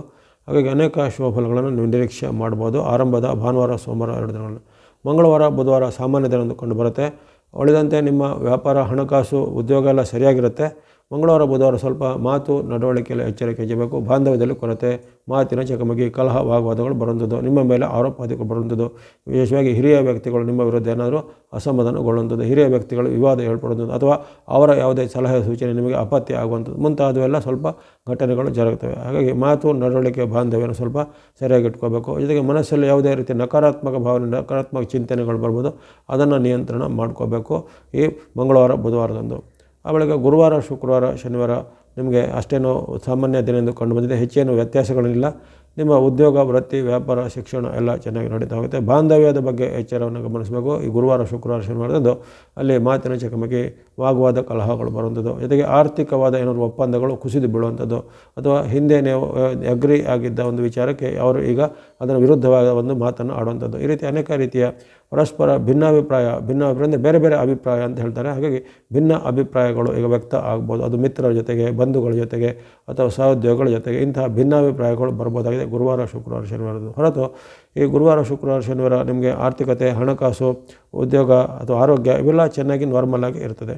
ಹಾಗಾಗಿ ಅನೇಕ ಶುಭ ಫಲಗಳನ್ನು ನೀವು ನಿರೀಕ್ಷೆ ಮಾಡ್ಬೋದು ಆರಂಭದ ಭಾನುವಾರ, ಸೋಮವಾರ 2 ದಿನಗಳಲ್ಲಿ. ಮಂಗಳವಾರ, ಬುಧವಾರ ಸಾಮಾನ್ಯ ದಿನ ಕಂಡು ಬರುತ್ತೆ. ಉಳಿದಂತೆ ನಿಮ್ಮ ವ್ಯಾಪಾರ, ಹಣಕಾಸು, ಉದ್ಯೋಗ ಎಲ್ಲ ಸರಿಯಾಗಿರುತ್ತೆ. ಮಂಗಳವಾರ, ಬುಧವಾರ ಸ್ವಲ್ಪ ಮಾತು, ನಡವಳಿಕೆಯಲ್ಲಿ ಎಚ್ಚರಿಕೆ ವಹಿಸಬೇಕು. ಬಾಂಧವ್ಯದಲ್ಲಿ ಕೊರತೆ, ಮಾತಿನ ಚಕಮಕಿ, ಕಲಹ, ವಾಗ್ವಾದಗಳು ಬರುವಂಥದ್ದು, ನಿಮ್ಮ ಮೇಲೆ ಆರೋಪಾದಿಗಳು ಬರುವಂಥದ್ದು, ವಿಶೇಷವಾಗಿ ಹಿರಿಯ ವ್ಯಕ್ತಿಗಳು ನಿಮ್ಮ ವಿರುದ್ಧ ಏನಾದರೂ ಅಸಮಾಧಾನಗೊಳ್ಳುವಂಥದ್ದು, ಹಿರಿಯ ವ್ಯಕ್ತಿಗಳು ವಿವಾದ ಏರ್ಪಡುವಂಥದ್ದು ಅಥವಾ ಅವರ ಯಾವುದೇ ಸಲಹೆ ಸೂಚನೆ ನಿಮಗೆ ಅಪತ್ಯ ಆಗುವಂಥದ್ದು ಮುಂತಾದವೆಲ್ಲ ಸ್ವಲ್ಪ ಘಟನೆಗಳು ಜರುಗುತ್ತವೆ. ಹಾಗಾಗಿ ಮಾತು, ನಡವಳಿಕೆ, ಬಾಂಧವ್ಯನ ಸ್ವಲ್ಪ ಸರಿಯಾಗಿ ಇಟ್ಕೋಬೇಕು. ಜೊತೆಗೆ ಮನಸ್ಸಲ್ಲಿ ಯಾವುದೇ ರೀತಿ ನಕಾರಾತ್ಮಕ ಭಾವನೆ, ನಕಾರಾತ್ಮಕ ಚಿಂತನೆಗಳು ಬರ್ಬೋದು, ಅದನ್ನು ನಿಯಂತ್ರಣ ಮಾಡ್ಕೋಬೇಕು ಈ ಮಂಗಳವಾರ, ಬುಧವಾರದಂದು. ಆ ಬಳಿಕ ಗುರುವಾರ, ಶುಕ್ರವಾರ, ಶನಿವಾರ ನಿಮಗೆ ಅಷ್ಟೇನೂ ಸಾಮಾನ್ಯ ದಿನ ಎಂದು ಕಂಡು ಬಂದಿದೆ. ಹೆಚ್ಚೇನು ವ್ಯತ್ಯಾಸಗಳಿಲ್ಲ. ನಿಮ್ಮ ಉದ್ಯೋಗ, ವೃತ್ತಿ, ವ್ಯಾಪಾರ, ಶಿಕ್ಷಣ ಎಲ್ಲ ಚೆನ್ನಾಗಿ ನಡೀತಾ ಹೋಗುತ್ತೆ. ಬಾಂಧವ್ಯದ ಬಗ್ಗೆ ಎಚ್ಚರವನ್ನು ಗಮನಿಸಬೇಕು. ಈ ಗುರುವಾರ, ಶುಕ್ರವಾರ, ಶನಿವಾರದಂದು ಅಲ್ಲಿ ಮಾತಿನ ಚಕಮಕಿ, ವಾಗ್ವಾದ, ಕಲಹಗಳು ಬರುವಂಥದ್ದು, ಜೊತೆಗೆ ಆರ್ಥಿಕವಾದ ಏನಾದರೂ ಒಪ್ಪಂದಗಳು ಕುಸಿದು ಬೀಳುವಂಥದ್ದು ಅಥವಾ ಹಿಂದೆ ನೀವು ಅಗ್ರಿ ಆಗಿದ್ದ ಒಂದು ವಿಚಾರಕ್ಕೆ ಅವರು ಈಗ ಅದರ ವಿರುದ್ಧವಾದ ಒಂದು ಮಾತನ್ನು ಆಡುವಂಥದ್ದು, ಈ ರೀತಿ ಅನೇಕ ರೀತಿಯ ಪರಸ್ಪರ ಭಿನ್ನಾಭಿಪ್ರಾಯ ಅಂದರೆ ಬೇರೆ ಬೇರೆ ಅಭಿಪ್ರಾಯ ಅಂತ ಹೇಳ್ತಾರೆ. ಹಾಗಾಗಿ ಭಿನ್ನ ಅಭಿಪ್ರಾಯಗಳು ಈಗ ವ್ಯಕ್ತ ಆಗ್ಬೋದು. ಅದು ಮಿತ್ರರ ಜೊತೆಗೆ, ಬಂಧುಗಳ ಜೊತೆಗೆ ಅಥವಾ ಸಹೋದ್ಯೋಗಿಗಳ ಜೊತೆಗೆ ಇಂತಹ ಭಿನ್ನಾಭಿಪ್ರಾಯಗಳು ಬರ್ಬೋದಾಗಿದೆ ಗುರುವಾರ, ಶುಕ್ರವಾರ, ಶನಿವಾರದ ಹೊರತು ಈ ಗುರುವಾರ, ಶುಕ್ರವಾರ, ಶನಿವಾರ ನಿಮಗೆ ಆರ್ಥಿಕತೆ, ಹಣಕಾಸು, ಉದ್ಯೋಗ ಅಥವಾ ಆರೋಗ್ಯ ಇವೆಲ್ಲ ಚೆನ್ನಾಗಿ ನಾರ್ಮಲ್ ಆಗಿ ಇರ್ತದೆ.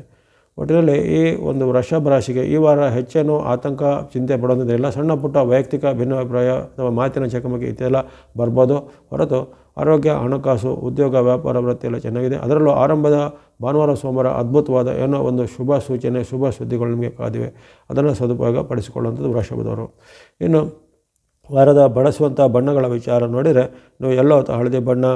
ಒಟ್ಟಿನಲ್ಲಿ ಈ ಒಂದು ವೃಷಭ ರಾಶಿಗೆ ಈ ವಾರ ಹೆಚ್ಚೇನು ಆತಂಕ, ಚಿಂತೆ ಪಡೋದಿಲ್ಲ. ಸಣ್ಣ ಪುಟ್ಟ ವೈಯಕ್ತಿಕ ಭಿನ್ನಾಭಿಪ್ರಾಯ ಅಥವಾ ಮಾತಿನ ಚಕಮಕಿ ಇದೆಲ್ಲ ಬರ್ಬೋದು ಹೊರತು ಆರೋಗ್ಯ, ಹಣಕಾಸು, ಉದ್ಯೋಗ, ವ್ಯಾಪಾರ, ವೃತ್ತಿ ಎಲ್ಲ ಚೆನ್ನಾಗಿದೆ. ಅದರಲ್ಲೂ ಆರಂಭದ ಭಾನುವಾರ, ಸೋಮವಾರ ಅದ್ಭುತವಾದ ಏನೋ ಒಂದು ಶುಭ ಸೂಚನೆ, ಶುಭ ಸುದ್ದಿಗಳು ನಿಮಗೆ ಕಾದಿವೆ. ಅದನ್ನು ಸದುಪಯೋಗ ಪಡಿಸಿಕೊಳ್ಳುವಂಥದ್ದು ವೃಷಭದವರು. ಇನ್ನು ವಾರದ ಬಳಸುವಂಥ ಬಣ್ಣಗಳ ವಿಚಾರ ನೋಡಿದರೆ ನೀವು ಯೆಲ್ಲೋ ಅಥವಾ ಹಳದಿ ಬಣ್ಣ,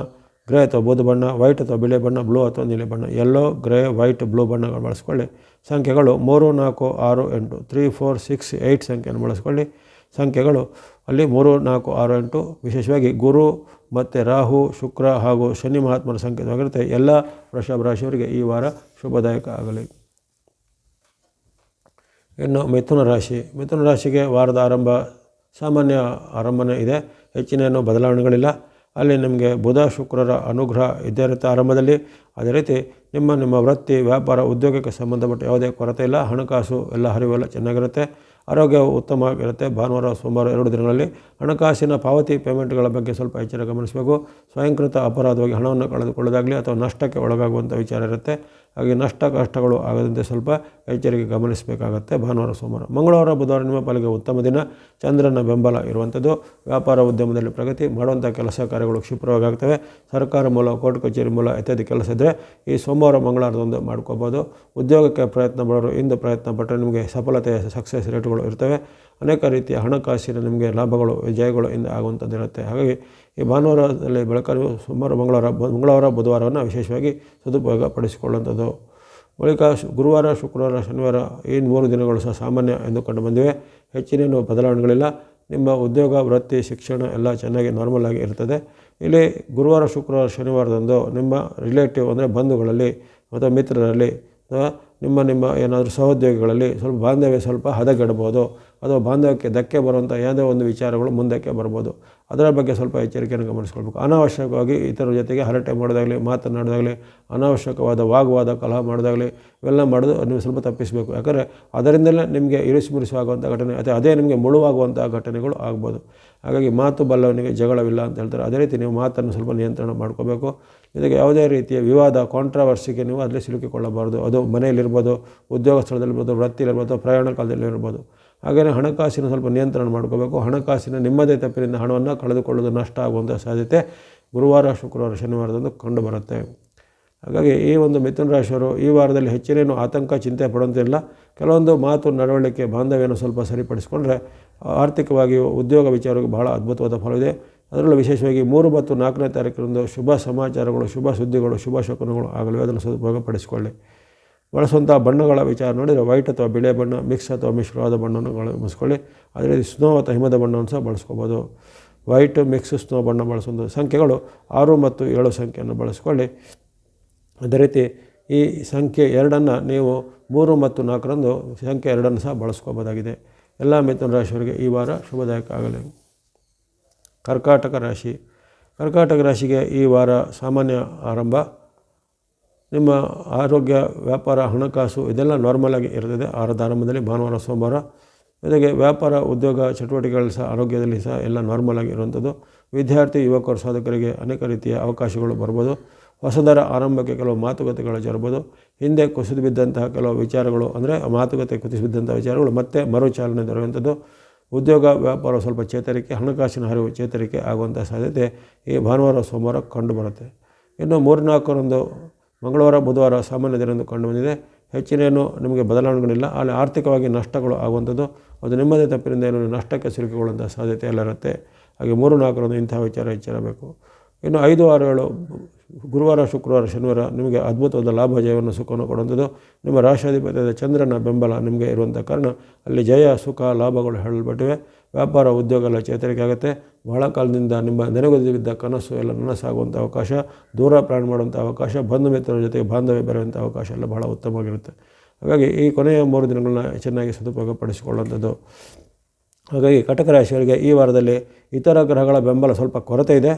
ಗ್ರೇ ಅಥವಾ ಬೂದು ಬಣ್ಣ, ವೈಟ್ ಅಥವಾ ಬಿಳಿ ಬಣ್ಣ, ಬ್ಲೂ ಅಥವಾ ನೀಲಿ ಬಣ್ಣ, ಯೆಲ್ಲೋ, ಗ್ರೇ, ವೈಟ್, ಬ್ಲೂ ಬಣ್ಣಗಳು ಬಳಸ್ಕೊಳ್ಳಿ. ಸಂಖ್ಯೆಗಳು 3, 4, 6, 8 3, 4, 6, 8 ಸಂಖ್ಯೆಯನ್ನು ಬಳಸ್ಕೊಳ್ಳಿ. ಸಂಖ್ಯೆಗಳು ಅಲ್ಲಿ 3, 4, 6, 8 ವಿಶೇಷವಾಗಿ ಗುರು ಮತ್ತು ರಾಹು, ಶುಕ್ರ ಹಾಗೂ ಶನಿ ಮಹಾತ್ಮರ ಸಂಕೇತವಾಗಿರುತ್ತೆ. ಎಲ್ಲ ವೃಷಭ ರಾಶಿಯವರಿಗೆ ಈ ವಾರ ಶುಭದಾಯಕ ಆಗಲಿ. ಇನ್ನು ಮಿಥುನ ರಾಶಿಗೆ ವಾರದ ಆರಂಭ ಸಾಮಾನ್ಯ ಆರಂಭನೇ ಇದೆ. ಹೆಚ್ಚಿನೇನು ಬದಲಾವಣೆಗಳಿಲ್ಲ. ಅಲ್ಲಿ ನಿಮಗೆ ಬುಧ, ಶುಕ್ರರ ಅನುಗ್ರಹ ಇದ್ದೇ ಇರುತ್ತೆ ಆರಂಭದಲ್ಲಿ. ಅದೇ ರೀತಿ ನಿಮ್ಮ ವೃತ್ತಿ, ವ್ಯಾಪಾರ, ಉದ್ಯೋಗಕ್ಕೆ ಸಂಬಂಧಪಟ್ಟ ಯಾವುದೇ ಕೊರತೆ ಇಲ್ಲ. ಹಣಕಾಸು ಎಲ್ಲ ಹರಿವೆಲ್ಲ ಚೆನ್ನಾಗಿರುತ್ತೆ. ಆರೋಗ್ಯವು ಉತ್ತಮವಾಗಿರುತ್ತೆ. ಭಾನುವಾರ, ಸೋಮವಾರ 2 ದಿನಗಳಲ್ಲಿ ಹಣಕಾಸಿನ ಪಾವತಿ, ಪೇಮೆಂಟ್ಗಳ ಬಗ್ಗೆ ಸ್ವಲ್ಪ ಎಚ್ಚರ ಗಮನಿಸಬೇಕು. ಸ್ವಯಂಕೃತ ಅಪರಾಧವಾಗಿ ಹಣವನ್ನು ಕಳೆದುಕೊಳ್ಳೋದಾಗಲಿ ಅಥವಾ ನಷ್ಟಕ್ಕೆ ಒಳಗಾಗುವಂಥ ವಿಚಾರ ಇರುತ್ತೆ. ಹಾಗೆ ನಷ್ಟ, ಕಷ್ಟಗಳು ಆಗದಂತೆ ಸ್ವಲ್ಪ ಎಚ್ಚರಿಕೆ ಗಮನಿಸಬೇಕಾಗತ್ತೆ ಭಾನುವಾರ, ಸೋಮವಾರ. ಮಂಗಳವಾರ, ಬುಧವಾರ ನಿಮ್ಮ ಪಾಲಿಗೆ ಉತ್ತಮ ದಿನ. ಚಂದ್ರನ ಬೆಂಬಲ ಇರುವಂಥದ್ದು. ವ್ಯಾಪಾರ ಉದ್ಯಮದಲ್ಲಿ ಪ್ರಗತಿ, ಮಾಡುವಂಥ ಕೆಲಸ ಕಾರ್ಯಗಳು ಕ್ಷಿಪ್ರವಾಗಿ ಆಗ್ತವೆ. ಸರ್ಕಾರ ಮೂಲ, ಕೋರ್ಟ್ ಕಚೇರಿ ಮೂಲ ಇತ್ಯಾದಿ ಕೆಲಸ ಇದ್ದರೆ ಈ ಸೋಮವಾರ, ಮಂಗಳವಾರದೊಂದು ಮಾಡ್ಕೋಬೋದು. ಉದ್ಯೋಗಕ್ಕೆ ಪ್ರಯತ್ನ ಪಡೋರು ಇಂದು ಪ್ರಯತ್ನ ಪಟ್ಟರೆ ನಿಮಗೆ ಸಫಲತೆಯ ಸಕ್ಸಸ್ ರೇಟ್ಗಳು ಇರ್ತವೆ. ಅನೇಕ ರೀತಿಯ ಹಣಕಾಸಿನ ನಿಮಗೆ ಲಾಭಗಳು, ಜಯಗಳು ಇಂದ ಆಗುವಂಥದ್ದು ಇರುತ್ತೆ. ಹಾಗಾಗಿ ಈ ಭಾನುವಾರದಲ್ಲಿ ಬೆಳಕನ್ನು ಮಂಗಳವಾರ, ಬುಧವಾರವನ್ನು ವಿಶೇಷವಾಗಿ ಸದುಪಯೋಗ ಪಡಿಸಿಕೊಳ್ಳುವಂಥದ್ದು. ಬಳಿಕ ಗುರುವಾರ, ಶುಕ್ರವಾರ, ಶನಿವಾರ ಈ 3 ದಿನಗಳು ಸಹ ಸಾಮಾನ್ಯ ಎಂದು ಕಂಡು ಬಂದಿವೆ. ಹೆಚ್ಚಿನೇನು ಬದಲಾವಣೆಗಳಿಲ್ಲ. ನಿಮ್ಮ ಉದ್ಯೋಗ, ವೃತ್ತಿ, ಶಿಕ್ಷಣ ಎಲ್ಲ ಚೆನ್ನಾಗಿ ನಾರ್ಮಲ್ ಆಗಿ ಇರ್ತದೆ. ಇಲ್ಲಿ ಗುರುವಾರ, ಶುಕ್ರವಾರ, ಶನಿವಾರದಂದು ನಿಮ್ಮ ರಿಲೇಟಿವ್ ಅಂದರೆ ಬಂಧುಗಳಲ್ಲಿ ಅಥವಾ ಮಿತ್ರರಲ್ಲಿ ಅಥವಾ ನಿಮ್ಮ ಏನಾದರೂ ಸಹೋದ್ಯೋಗಿಗಳಲ್ಲಿ ಸ್ವಲ್ಪ ಬಾಂಧವ್ಯ ಸ್ವಲ್ಪ ಹದಗೆಡಬಹುದು ಅಥವಾ ಬಾಂಧವ್ಯಕ್ಕೆ ಧಕ್ಕೆ ಬರುವಂಥ ಯಾವುದೇ ಒಂದು ವಿಚಾರಗಳು ಮುಂದಕ್ಕೆ ಬರ್ಬೋದು. ಅದರ ಬಗ್ಗೆ ಸ್ವಲ್ಪ ಎಚ್ಚರಿಕೆಯನ್ನು ಗಮನಿಸ್ಕೊಳ್ಬೇಕು. ಅನಾವಶ್ಯಕವಾಗಿ ಇತರರ ಜೊತೆಗೆ ಹರಟೆ ಮಾಡೋದಾಗಲಿ, ಮಾತನಾಡೋದಾಗಲಿ, ಅನಾವಶ್ಯಕವಾದ ವಾಗ್ವಾದ, ಕಲಹ ಮಾಡೋದಾಗಲಿ ಇವೆಲ್ಲ ಮಾಡೋದು ನೀವು ಸ್ವಲ್ಪ ತಪ್ಪಿಸಬೇಕು. ಯಾಕಂದರೆ ಅದರಿಂದಲೇ ನಿಮಗೆ ಇರಿಸುಮುರಿಸುವಾಗುವಂಥ ಘಟನೆ ಅಥವಾ ಅದೇ ನಿಮಗೆ ಮುಳುವಾಗುವಂಥ ಘಟನೆಗಳು ಆಗ್ಬೋದು. ಹಾಗಾಗಿ ಮಾತು ಬಲ್ಲವನಿಗೆ ಜಗಳವಿಲ್ಲ ಅಂತ ಹೇಳ್ತಾರೆ. ಅದೇ ರೀತಿ ನೀವು ಮಾತನ್ನು ಸ್ವಲ್ಪ ನಿಯಂತ್ರಣ ಮಾಡ್ಕೋಬೇಕು. ಜೊತೆಗೆ ಯಾವುದೇ ರೀತಿಯ ವಿವಾದ, ಕಾಂಟ್ರವರ್ಸಿಗೆ ನೀವು ಅದರಲ್ಲಿ ಸಿಲುಕಿಕೊಳ್ಳಬಾರ್ದು. ಅದು ಮನೆಯಲ್ಲಿರ್ಬೋದು, ಉದ್ಯೋಗ ಸ್ಥಳದಲ್ಲಿರ್ಬೋದು, ವೃತ್ತಿಲಿರ್ಬೋದು, ಪ್ರಯಾಣ ಕಾಲದಲ್ಲಿರ್ಬೋದು. ಹಾಗೆಯೇ ಹಣಕಾಸಿನ ಸ್ವಲ್ಪ ನಿಯಂತ್ರಣ ಮಾಡ್ಕೋಬೇಕು. ಹಣಕಾಸಿನ ನಿಮ್ಮದೇ ತಪ್ಪಿನಿಂದ ಹಣವನ್ನು ಕಳೆದುಕೊಳ್ಳೋದು, ನಷ್ಟ ಆಗುವಂಥ ಸಾಧ್ಯತೆ ಗುರುವಾರ, ಶುಕ್ರವಾರ, ಶನಿವಾರದಂದು ಕಂಡುಬರುತ್ತೆ. ಹಾಗಾಗಿ ಈ ಒಂದು ಮಿಥುನ ರಾಶಿಯವರು ಈ ವಾರದಲ್ಲಿ ಹೆಚ್ಚಿನೇನು ಆತಂಕ, ಚಿಂತೆ ಪಡುವಂತಿಲ್ಲ. ಕೆಲವೊಂದು ಮಾತು, ನಡವಳಿಕೆ, ಬಾಂಧವ್ಯವನ್ನು ಸ್ವಲ್ಪ ಸರಿಪಡಿಸಿಕೊಂಡ್ರೆ ಆರ್ಥಿಕವಾಗಿಯೂ ಉದ್ಯೋಗ ವಿಚಾರವಾಗಿ ಬಹಳ ಅದ್ಭುತವಾದ ಫಲವಿದೆ. ಅದರಲ್ಲೂ ವಿಶೇಷವಾಗಿ 3 ಮತ್ತು 4ನೇ ತಾರೀಕಿನಂದು ಶುಭ ಸಮಾಚಾರಗಳು, ಶುಭ ಸುದ್ದಿಗಳು, ಶುಭ ಶಕುನಗಳು ಆಗಲಿವೆ. ಅದನ್ನು ಸದುಪಯೋಗ ಪಡಿಸಿಕೊಳ್ಳಿ. ಬಳಸುವಂಥ ಬಣ್ಣಗಳ ವಿಚಾರ ನೋಡಿದರೆ ವೈಟ್ ಅಥವಾ ಬಿಳಿ ಬಣ್ಣ, ಮಿಕ್ಸ್ ಅಥವಾ ಮಿಶ್ರವಾದ ಬಣ್ಣವನ್ನು ಬಳಸ್ಕೊಳ್ಳಿ. ಅದೇ ರೀತಿ ಸ್ನೋ ಅಥವಾ ಹಿಮದ ಬಣ್ಣವನ್ನು ಸಹ ಬಳಸ್ಕೋಬೋದು. ವೈಟ್, ಮಿಕ್ಸ್, ಸ್ನೋ ಬಣ್ಣ ಬಳಸುವಂಥ ಸಂಖ್ಯೆಗಳು 6 ಮತ್ತು 7 ಸಂಖ್ಯೆಯನ್ನು ಬಳಸ್ಕೊಳ್ಳಿ. ಅದೇ ರೀತಿ ಈ ಸಂಖ್ಯೆ 2 ನೀವು 3 ಮತ್ತು 4ರಂದು ಸಂಖ್ಯೆ 2 ಸಹ ಬಳಸ್ಕೋಬೋದಾಗಿದೆ. ಎಲ್ಲ ಮಿಥುನ ರಾಶಿಯವರಿಗೆ ಈ ವಾರ ಶುಭದಾಯಕ ಆಗಲಿ. ಕರ್ಕಾಟಕ ರಾಶಿ. ಕರ್ಕಾಟಕ ರಾಶಿಗೆ ಈ ವಾರ ಸಾಮಾನ್ಯ ಆರಂಭ. ನಿಮ್ಮ ಆರೋಗ್ಯ, ವ್ಯಾಪಾರ, ಹಣಕಾಸು ಇದೆಲ್ಲ ನಾರ್ಮಲಾಗಿ ಇರ್ತದೆ ಆರದ ಆರಂಭದಲ್ಲಿ ಭಾನುವಾರ ಸೋಮವಾರ. ಜೊತೆಗೆ ವ್ಯಾಪಾರ, ಉದ್ಯೋಗ ಚಟುವಟಿಕೆಗಳು ಸಹ ಆರೋಗ್ಯದಲ್ಲಿ ಸಹ ಎಲ್ಲ ನಾರ್ಮಲಾಗಿ ಇರುವಂಥದ್ದು. ವಿದ್ಯಾರ್ಥಿ, ಯುವಕರು, ಸಾಧಕರಿಗೆ ಅನೇಕ ರೀತಿಯ ಅವಕಾಶಗಳು ಬರ್ಬೋದು. ಹೊಸದರ ಆರಂಭಕ್ಕೆ ಕೆಲವು ಮಾತುಕತೆಗಳು ಜರಬಹುದು. ಹಿಂದೆ ಕುಸಿದು ಬಿದ್ದಂತಹ ಕೆಲವು ವಿಚಾರಗಳು ಅಂದರೆ ಮಾತುಕತೆ ಕುಸಿದು ಬಿದ್ದಂಥ ವಿಚಾರಗಳು ಮತ್ತೆ ಮರುಚಾಲನೆ ದೊರೆಯುವಂಥದ್ದು. ಉದ್ಯೋಗ, ವ್ಯಾಪಾರ ಸ್ವಲ್ಪ ಚೇತರಿಕೆ, ಹಣಕಾಸಿನ ಹರಿವು ಚೇತರಿಕೆ ಆಗುವಂಥ ಸಾಧ್ಯತೆ ಈ ಭಾನುವಾರ ಸೋಮವಾರ ಕಂಡುಬರುತ್ತೆ. ಇನ್ನು 3-4ರಂದು ಮಂಗಳವಾರ, ಬುಧವಾರ ಸಾಮಾನ್ಯ ದಿನದಂದು ಕಂಡುಬಂದಿದೆ. ಹೆಚ್ಚಿನೇನು ನಿಮಗೆ ಬದಲಾವಣೆಗಳಿಲ್ಲ. ಅಲ್ಲಿ ಆರ್ಥಿಕವಾಗಿ ನಷ್ಟಗಳು ಆಗುವಂಥದ್ದು, ಅದು ನಿಮ್ಮದೇ ತಪ್ಪಿನಿಂದ ಏನೋ ನಷ್ಟಕ್ಕೆ ಸಿಲುಕಿಕೊಳ್ಳುವಂಥ ಸಾಧ್ಯತೆ ಎಲ್ಲ ಇರುತ್ತೆ. ಹಾಗೆ 3-4ರಂದು ಇಂತಹ ವಿಚಾರ ಎಚ್ಚರಬೇಕು. ಇನ್ನು 5-6-7 ಗುರುವಾರ, ಶುಕ್ರವಾರ, ಶನಿವಾರ ನಿಮಗೆ ಅದ್ಭುತವಾದ ಲಾಭ, ಜಯವನ್ನು, ಸುಖವನ್ನು ಕೊಡುವಂಥದ್ದು. ನಿಮ್ಮ ರಾಶಾಧಿಪತಿಯಾದ ಚಂದ್ರನ ಬೆಂಬಲ ನಿಮಗೆ ಇರುವಂಥ ಕಾರಣ ಅಲ್ಲಿ ಜಯ, ಸುಖ, ಲಾಭಗಳು ಹೇಳಲ್ಪಟ್ಟಿವೆ. ವ್ಯಾಪಾರ, ಉದ್ಯೋಗ ಎಲ್ಲ ಚೇತರಿಕೆ ಆಗುತ್ತೆ. ಬಹಳ ಕಾಲದಿಂದ ನಿಮ್ಮ ನೆನೆಗುದಿದ್ದ ಕನಸು ಎಲ್ಲ ನನಸಾಗುವಂಥ ಅವಕಾಶ, ದೂರ ಪ್ರಯಾಣ ಮಾಡುವಂಥ ಅವಕಾಶ, ಬಂಧು ಮಿತ್ರರ ಜೊತೆಗೆ ಬಾಂಧವ್ಯ ಬರುವಂಥ ಅವಕಾಶ ಎಲ್ಲ ಬಹಳ ಉತ್ತಮವಾಗಿರುತ್ತೆ. ಹಾಗಾಗಿ ಈ ಕೊನೆಯ 3 ದಿನಗಳನ್ನ ಚೆನ್ನಾಗಿ ಸದುಪಯೋಗಪಡಿಸಿಕೊಳ್ಳುವಂಥದ್ದು. ಹಾಗಾಗಿ ಕಟಕ ರಾಶಿಯವರಿಗೆ ಈ ವಾರದಲ್ಲಿ ಇತರ ಗ್ರಹಗಳ ಬೆಂಬಲ ಸ್ವಲ್ಪ ಕೊರತೆ ಇದೆ.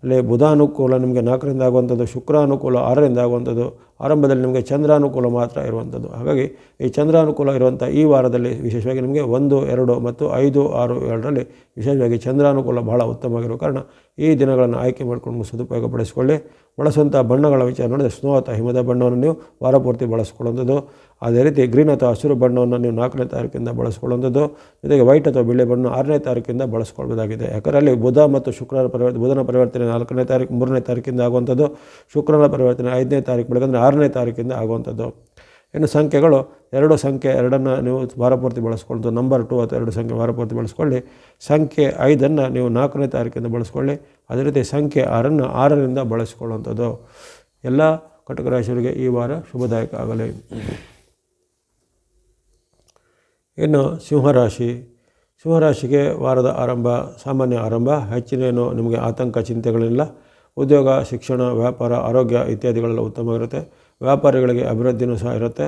ಅಲ್ಲಿ ಬುಧ ಅನುಕೂಲ ನಿಮಗೆ 4ರಿಂದ ಆಗುವಂಥದ್ದು, ಶುಕ್ರ ಅನುಕೂಲ 6ರಿಂದ ಆಗುವಂಥದ್ದು, ಆರಂಭದಲ್ಲಿ ನಿಮಗೆ ಚಂದ್ರಾನುಕೂಲ ಮಾತ್ರ ಇರುವಂಥದ್ದು. ಹಾಗಾಗಿ ಈ ಚಂದ್ರಾನುಕೂಲ ಇರುವಂಥ ಈ ವಾರದಲ್ಲಿ ವಿಶೇಷವಾಗಿ ನಿಮಗೆ 1, 2 ಮತ್ತು 5, 6, 7ರಲ್ಲಿ ವಿಶೇಷವಾಗಿ ಚಂದ್ರಾನುಕೂಲ ಬಹಳ ಉತ್ತಮವಾಗಿರುವ ಕಾರಣ ಈ ದಿನಗಳನ್ನು ಆಯ್ಕೆ ಮಾಡಿಕೊಂಡು ಸದುಪಯೋಗಪಡಿಸಿಕೊಳ್ಳಿ. ಬಳಸುವಂಥ ಬಣ್ಣಗಳ ವಿಚಾರ ನೋಡಿದರೆ ಸ್ನೋ ಅಥವಾ ಹಿಮದ ಬಣ್ಣವನ್ನು ನೀವು ವಾರ ಪೂರ್ತಿ ಬಳಸ್ಕೊಳ್ಳುವಂಥದ್ದು. ಅದೇ ರೀತಿ ಗ್ರೀನ್ ಅಥವಾ ಹಸಿರು ಬಣ್ಣವನ್ನು ನೀವು 4ನೇ ತಾರೀಕಿಂದ ಬಳಸ್ಕೊಳ್ಳುವಂಥದ್ದು. ಜೊತೆಗೆ ವೈಟ್ ಅಥವಾ ಬಿಳಿ ಬಣ್ಣ 6ನೇ ತಾರೀಕಿಂದ ಬಳಸ್ಕೊಳ್ಬೋದಾಗಿದೆ. ಯಾಕಂದರೆ ಅಲ್ಲಿ ಬುಧ ಮತ್ತು ಶುಕ್ರನ ಬುಧನ ಪರಿವರ್ತನೆ 4ನೇ ತಾರೀಕು 3ನೇ ತಾರೀಕಿಂದ ಆಗುವಂಥದ್ದು, ಶುಕ್ರನ ಪರಿವರ್ತನೆ 5ನೇ ತಾರೀಕು ಬೆಳಗ್ಗೆ 6ನೇ ತಾರೀಕಿಂದ ಆಗುವಂಥದ್ದು. ಇನ್ನು ಸಂಖ್ಯೆಗಳು 2 ಸಂಖ್ಯೆ 2ನ್ನು ನೀವು ವಾರಪೂರ್ತಿ ಬಳಸ್ಕೊಳ್ಳೋದು, ನಂಬರ್ 2 ಅಥವಾ 2 ಸಂಖ್ಯೆ ವಾರಪೂರ್ತಿ ಬಳಸ್ಕೊಳ್ಳಿ. ಸಂಖ್ಯೆ 5ನ್ನು ನೀವು 4ನೇ ತಾರೀಕಿಂದ ಬಳಸ್ಕೊಳ್ಳಿ. ಅದೇ ರೀತಿ ಸಂಖ್ಯೆ 6ನ್ನು 6ರಿಂದ ಬಳಸಿಕೊಳ್ಳುವಂಥದ್ದು. ಎಲ್ಲ ಕಟಕ ರಾಶಿಯವರಿಗೆ ಈ ವಾರ ಶುಭದಾಯಕ ಆಗಲಿ. ಇನ್ನು ಸಿಂಹರಾಶಿ. ಸಿಂಹರಾಶಿಗೆ ವಾರದ ಆರಂಭ ಸಾಮಾನ್ಯ ಆರಂಭ. ಹೆಚ್ಚಿನೇನು ನಿಮಗೆ ಆತಂಕ, ಚಿಂತೆಗಳಿಲ್ಲ. ಉದ್ಯೋಗ, ಶಿಕ್ಷಣ, ವ್ಯಾಪಾರ, ಆರೋಗ್ಯ ಇತ್ಯಾದಿಗಳೆಲ್ಲ ಉತ್ತಮವಾಗಿರುತ್ತೆ. ವ್ಯಾಪಾರಿಗಳಿಗೆ ಅಭಿವೃದ್ಧಿಯೂ ಸಹ ಇರುತ್ತೆ.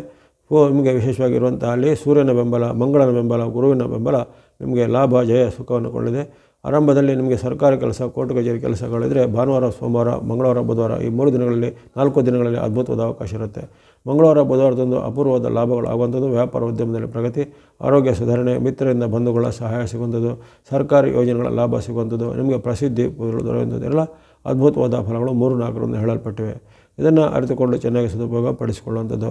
ನಿಮಗೆ ವಿಶೇಷವಾಗಿರುವಂಥ ಅಲ್ಲಿ ಸೂರ್ಯನ ಬೆಂಬಲ, ಮಂಗಳನ ಬೆಂಬಲ, ಗುರುವಿನ ಬೆಂಬಲ ನಿಮಗೆ ಲಾಭ, ಜಯ, ಸುಖವನ್ನು ಕೊಳ್ಳಿದೆ. ಆರಂಭದಲ್ಲಿ ನಿಮಗೆ ಸರ್ಕಾರಿ ಕೆಲಸ, ಕೋರ್ಟ್ ಕಚೇರಿ ಕೆಲಸಗಳಿದ್ದರೆ ಭಾನುವಾರ, ಸೋಮವಾರ, ಮಂಗಳವಾರ, ಬುಧವಾರ ಈ 3 ದಿನಗಳಲ್ಲಿ 4 ದಿನಗಳಲ್ಲಿ ಅದ್ಭುತವಾದ ಅವಕಾಶ ಇರುತ್ತೆ. ಮಂಗಳವಾರ, ಬುಧವಾರದಂದು ಅಪೂರ್ವವಾದ ಲಾಭಗಳು ಆಗುವಂಥದ್ದು. ವ್ಯಾಪಾರ, ಉದ್ಯಮದಲ್ಲಿ ಪ್ರಗತಿ, ಆರೋಗ್ಯ ಸುಧಾರಣೆ, ಮಿತ್ರರಿಂದ ಬಂಧುಗಳ ಸಹಾಯ ಸಿಗುವಂಥದ್ದು, ಸರ್ಕಾರಿ ಯೋಜನೆಗಳ ಲಾಭ ಸಿಗುವಂಥದ್ದು, ನಿಮಗೆ ಪ್ರಸಿದ್ಧಿ ದೊರೆಯುವಂಥದ್ದು ಎಲ್ಲ ಅದ್ಭುತವಾದ ಫಲಗಳು 3-4ರಂದು ಹೇಳಲ್ಪಟ್ಟಿವೆ. ಇದನ್ನು ಅರಿತುಕೊಂಡು ಚೆನ್ನಾಗಿ ಸದುಪಯೋಗ ಪಡಿಸಿಕೊಳ್ಳುವಂಥದ್ದು.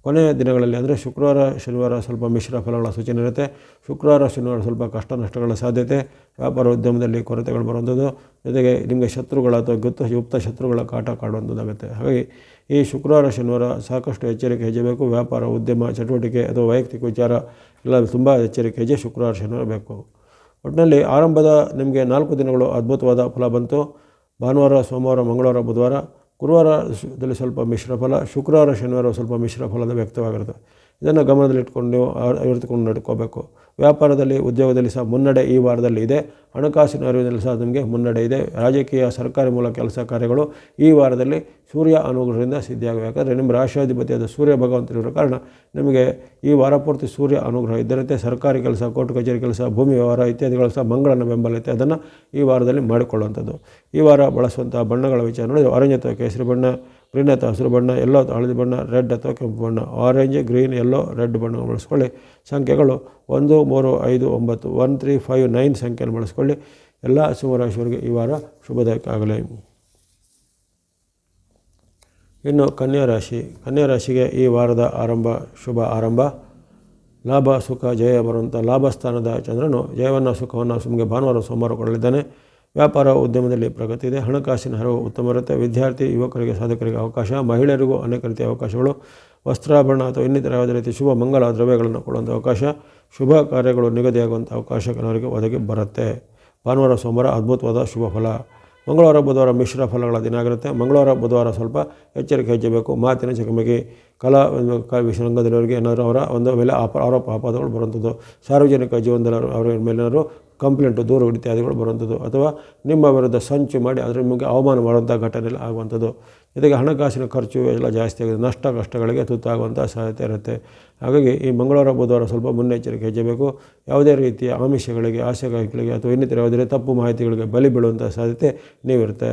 ಕೊನೆಯ ದಿನಗಳಲ್ಲಿ ಅಂದರೆ ಶುಕ್ರವಾರ, ಶನಿವಾರ ಸ್ವಲ್ಪ ಮಿಶ್ರ ಫಲಗಳ ಸೂಚನೆ ಇರುತ್ತೆ. ಶುಕ್ರವಾರ, ಶನಿವಾರ ಸ್ವಲ್ಪ ಕಷ್ಟ ನಷ್ಟಗಳ ಸಾಧ್ಯತೆ, ವ್ಯಾಪಾರ, ಉದ್ಯಮದಲ್ಲಿ ಕೊರತೆಗಳು ಬರುವಂಥದ್ದು, ಜೊತೆಗೆ ನಿಮಗೆ ಶತ್ರುಗಳ ಅಥವಾ ಗುಪ್ತ ಶತ್ರುಗಳ ಕಾಟ ಕಾಡುವಂಥದ್ದಾಗುತ್ತೆ. ಹಾಗಾಗಿ ಈ ಶುಕ್ರವಾರ, ಶನಿವಾರ ಸಾಕಷ್ಟು ಎಚ್ಚರಿಕೆ ಹೆಜ್ಜೆಬೇಕು. ವ್ಯಾಪಾರ, ಉದ್ಯಮ ಚಟುವಟಿಕೆ ಅಥವಾ ವೈಯಕ್ತಿಕ ವಿಚಾರ ಎಲ್ಲ ತುಂಬ ಎಚ್ಚರಿಕೆ ಹೆಜ್ಜೆ ಶುಕ್ರವಾರ, ಶನಿವಾರ ಬೇಕು. ಒಟ್ಟಿನಲ್ಲಿ ಆರಂಭದ ನಿಮಗೆ 4 ದಿನಗಳು ಅದ್ಭುತವಾದ ಫಲ ಬಂತು. ಭಾನುವಾರ, ಸೋಮವಾರ, ಮಂಗಳವಾರ, ಬುಧವಾರ. ಗುರುವಾರದಲ್ಲಿ ಸ್ವಲ್ಪ ಮಿಶ್ರ ಫಲ, ಶುಕ್ರವಾರ, ಶನಿವಾರ ಸ್ವಲ್ಪ ಮಿಶ್ರ ಫಲದ ವ್ಯಕ್ತವಾಗಿರುತ್ತೆ. ಇದನ್ನು ಗಮನದಲ್ಲಿಟ್ಕೊಂಡು ನೀವು ಅರಿತುಕೊಂಡು ನಡ್ಕೋಬೇಕು. ವ್ಯಾಪಾರದಲ್ಲಿ, ಉದ್ಯೋಗದಲ್ಲಿ ಸಹ ಮುನ್ನಡೆ ಈ ವಾರದಲ್ಲಿ ಇದೆ. ಹಣಕಾಸಿನ ಅರಿವಿನಲ್ಲಿ ಸಹ ನಿಮಗೆ ಮುನ್ನಡೆ ಇದೆ. ರಾಜಕೀಯ, ಸರ್ಕಾರಿ ಮೂಲಕ ಕೆಲಸ ಕಾರ್ಯಗಳು ಈ ವಾರದಲ್ಲಿ ಸೂರ್ಯ ಅನುಗ್ರಹದಿಂದ ಸಿದ್ಧಿಯಾಗಬೇಕು. ಯಾಕಂದರೆ ನಿಮ್ಮ ರಾಶಾಧಿಪತಿಯಾದ ಸೂರ್ಯ ಭಗವಂತನಿರೋ ಕಾರಣ ನಿಮಗೆ ಈ ವಾರ ಪೂರ್ತಿ ಸೂರ್ಯ ಅನುಗ್ರಹ ಇದ್ದಿರುತ್ತೆ. ಸರ್ಕಾರಿ ಕೆಲಸ, ಕೋರ್ಟ್ ಕಚೇರಿ ಕೆಲಸ, ಭೂಮಿ ವ್ಯವಹಾರ ಇತ್ಯಾದಿಗಳು ಸಹ ಮಂಗಳನ ಬೆಂಬಲ ಇರುತ್ತೆ. ಅದನ್ನು ಈ ವಾರದಲ್ಲಿ ಮಾಡಿಕೊಳ್ಳುವಂಥದ್ದು. ಈ ವಾರ ಬಳಸುವಂಥ ಬಣ್ಣಗಳ ವಿಚಾರ ನೋಡಿ, ಆರೆಂಜ್ ಅಥವಾ ಕೇಸರಿ ಬಣ್ಣ, ಗ್ರೀನ್ ಅಥವಾ ಹಸಿರು ಬಣ್ಣ, ಯೆಲ್ಲೋ ಅಥವಾ ಹಳದಿ ಬಣ್ಣ, ರೆಡ್ ಅಥವಾ ಕೆಂಪು ಬಣ್ಣ, ಆರೆಂಜ್, ಗ್ರೀನ್, ಯೆಲ್ಲೋ, ರೆಡ್ ಬಣ್ಣ ಬಳಸ್ಕೊಳ್ಳಿ. ಸಂಖ್ಯೆಗಳು 1, 3, 5, 9 1, 3, 5, 9 ಸಂಖ್ಯೆಯನ್ನು ಬಳಸ್ಕೊಳ್ಳಿ. ಎಲ್ಲ ಸಿಂಹರಾಶಿಯವರಿಗೆ ಈ ವಾರ ಶುಭದಾಯಕ ಆಗಲಿ. ಇನ್ನು ಕನ್ಯಾ ರಾಶಿ. ಕನ್ಯಾ ರಾಶಿಗೆ ಈ ವಾರದ ಆರಂಭ ಶುಭ ಆರಂಭ. ಲಾಭ, ಸುಖ, ಜಯ ಬರುವಂಥ ಲಾಭಸ್ಥಾನದ ಚಂದ್ರನು ಜಯವನ್ನು, ಸುಖವನ್ನು ನಿಮಗೆ ಭಾನುವಾರ, ಸೋಮವಾರ ಕೊಡಲಿದ್ದಾನೆ. ವ್ಯಾಪಾರ, ಉದ್ಯಮದಲ್ಲಿ ಪ್ರಗತಿ ಇದೆ. ಹಣಕಾಸಿನ ಹರಿವು ಉತ್ತಮ ಇರುತ್ತೆ. ವಿದ್ಯಾರ್ಥಿ, ಯುವಕರಿಗೆ, ಸಾಧಕರಿಗೆ ಅವಕಾಶ, ಮಹಿಳೆಯರಿಗೂ ಅನೇಕ ರೀತಿಯ ಅವಕಾಶಗಳು, ವಸ್ತ್ರಾಭರಣ ಅಥವಾ ಇನ್ನಿತರ ಯಾವುದೇ ರೀತಿ ಶುಭ ಮಂಗಲ ದ್ರವ್ಯಗಳನ್ನು ಕೊಡುವಂಥ ಅವಕಾಶ, ಶುಭ ಕಾರ್ಯಗಳು ನಿಗದಿಯಾಗುವಂಥ ಅವಕಾಶ ಕೆಲವರಿಗೆ ಒದಗಿ ಬರುತ್ತೆ. ಭಾನುವಾರ, ಸೋಮವಾರ ಅದ್ಭುತವಾದ ಶುಭ ಫಲ. ಮಂಗಳವಾರ, ಬುಧವಾರ ಮಿಶ್ರ ಫಲಗಳ ದಿನ ಆಗಿರುತ್ತೆ. ಮಂಗಳವಾರ, ಬುಧವಾರ ಸ್ವಲ್ಪ ಎಚ್ಚರಿಕೆ ಹೆಜ್ಜೆಬೇಕು. ಮಾತಿನ ಚಕಮಕಿ, ಕಲಾ ರಂಗದಲ್ಲಿವರಿಗೆ ಏನಾದರೂ ಅವರ ಒಂದು ಮೇಲೆ ಆರೋಪ ಆಪಾದಗಳು ಬರುವಂಥದ್ದು, ಸಾರ್ವಜನಿಕ ಜೀವನದಲ್ಲಿ ಅವರ ಮೇಲೆ ಏನಾದರೂ ಕಂಪ್ಲೇಂಟು, ದೂರು ಇತ್ಯಾದಿಗಳು ಬರುವಂಥದ್ದು, ಅಥವಾ ನಿಮ್ಮ ವಿರುದ್ಧ ಸಂಚು ಮಾಡಿ ಅದರ ನಿಮಗೆ ಅವಮಾನ ಮಾಡುವಂಥ ಘಟನೆಯಲ್ಲಿ ಆಗುವಂಥದ್ದು. ಜೊತೆಗೆ ಹಣಕಾಸಿನ ಖರ್ಚು ಎಲ್ಲ ಜಾಸ್ತಿ ಆಗಿದೆ, ನಷ್ಟ ಕಷ್ಟಗಳಿಗೆ ತುತ್ತಾಗುವಂಥ ಸಾಧ್ಯತೆ ಇರುತ್ತೆ. ಹಾಗಾಗಿ ಈ ಮಂಗಳವಾರ ಬುಧವಾರ ಸ್ವಲ್ಪ ಮುನ್ನೆಚ್ಚರಿಕೆ ಹೆಚ್ಚಬೇಕು. ಯಾವುದೇ ರೀತಿಯ ಆಮಿಷಗಳಿಗೆ, ಆಸೆಗಳಿಗೆ ಅಥವಾ ಇನ್ನಿತರ ಯಾವುದೇ ತಪ್ಪು ಮಾಹಿತಿಗಳಿಗೆ ಬಲಿ ಬೀಳುವಂಥ ಸಾಧ್ಯತೆ ನೀವಿರುತ್ತೆ.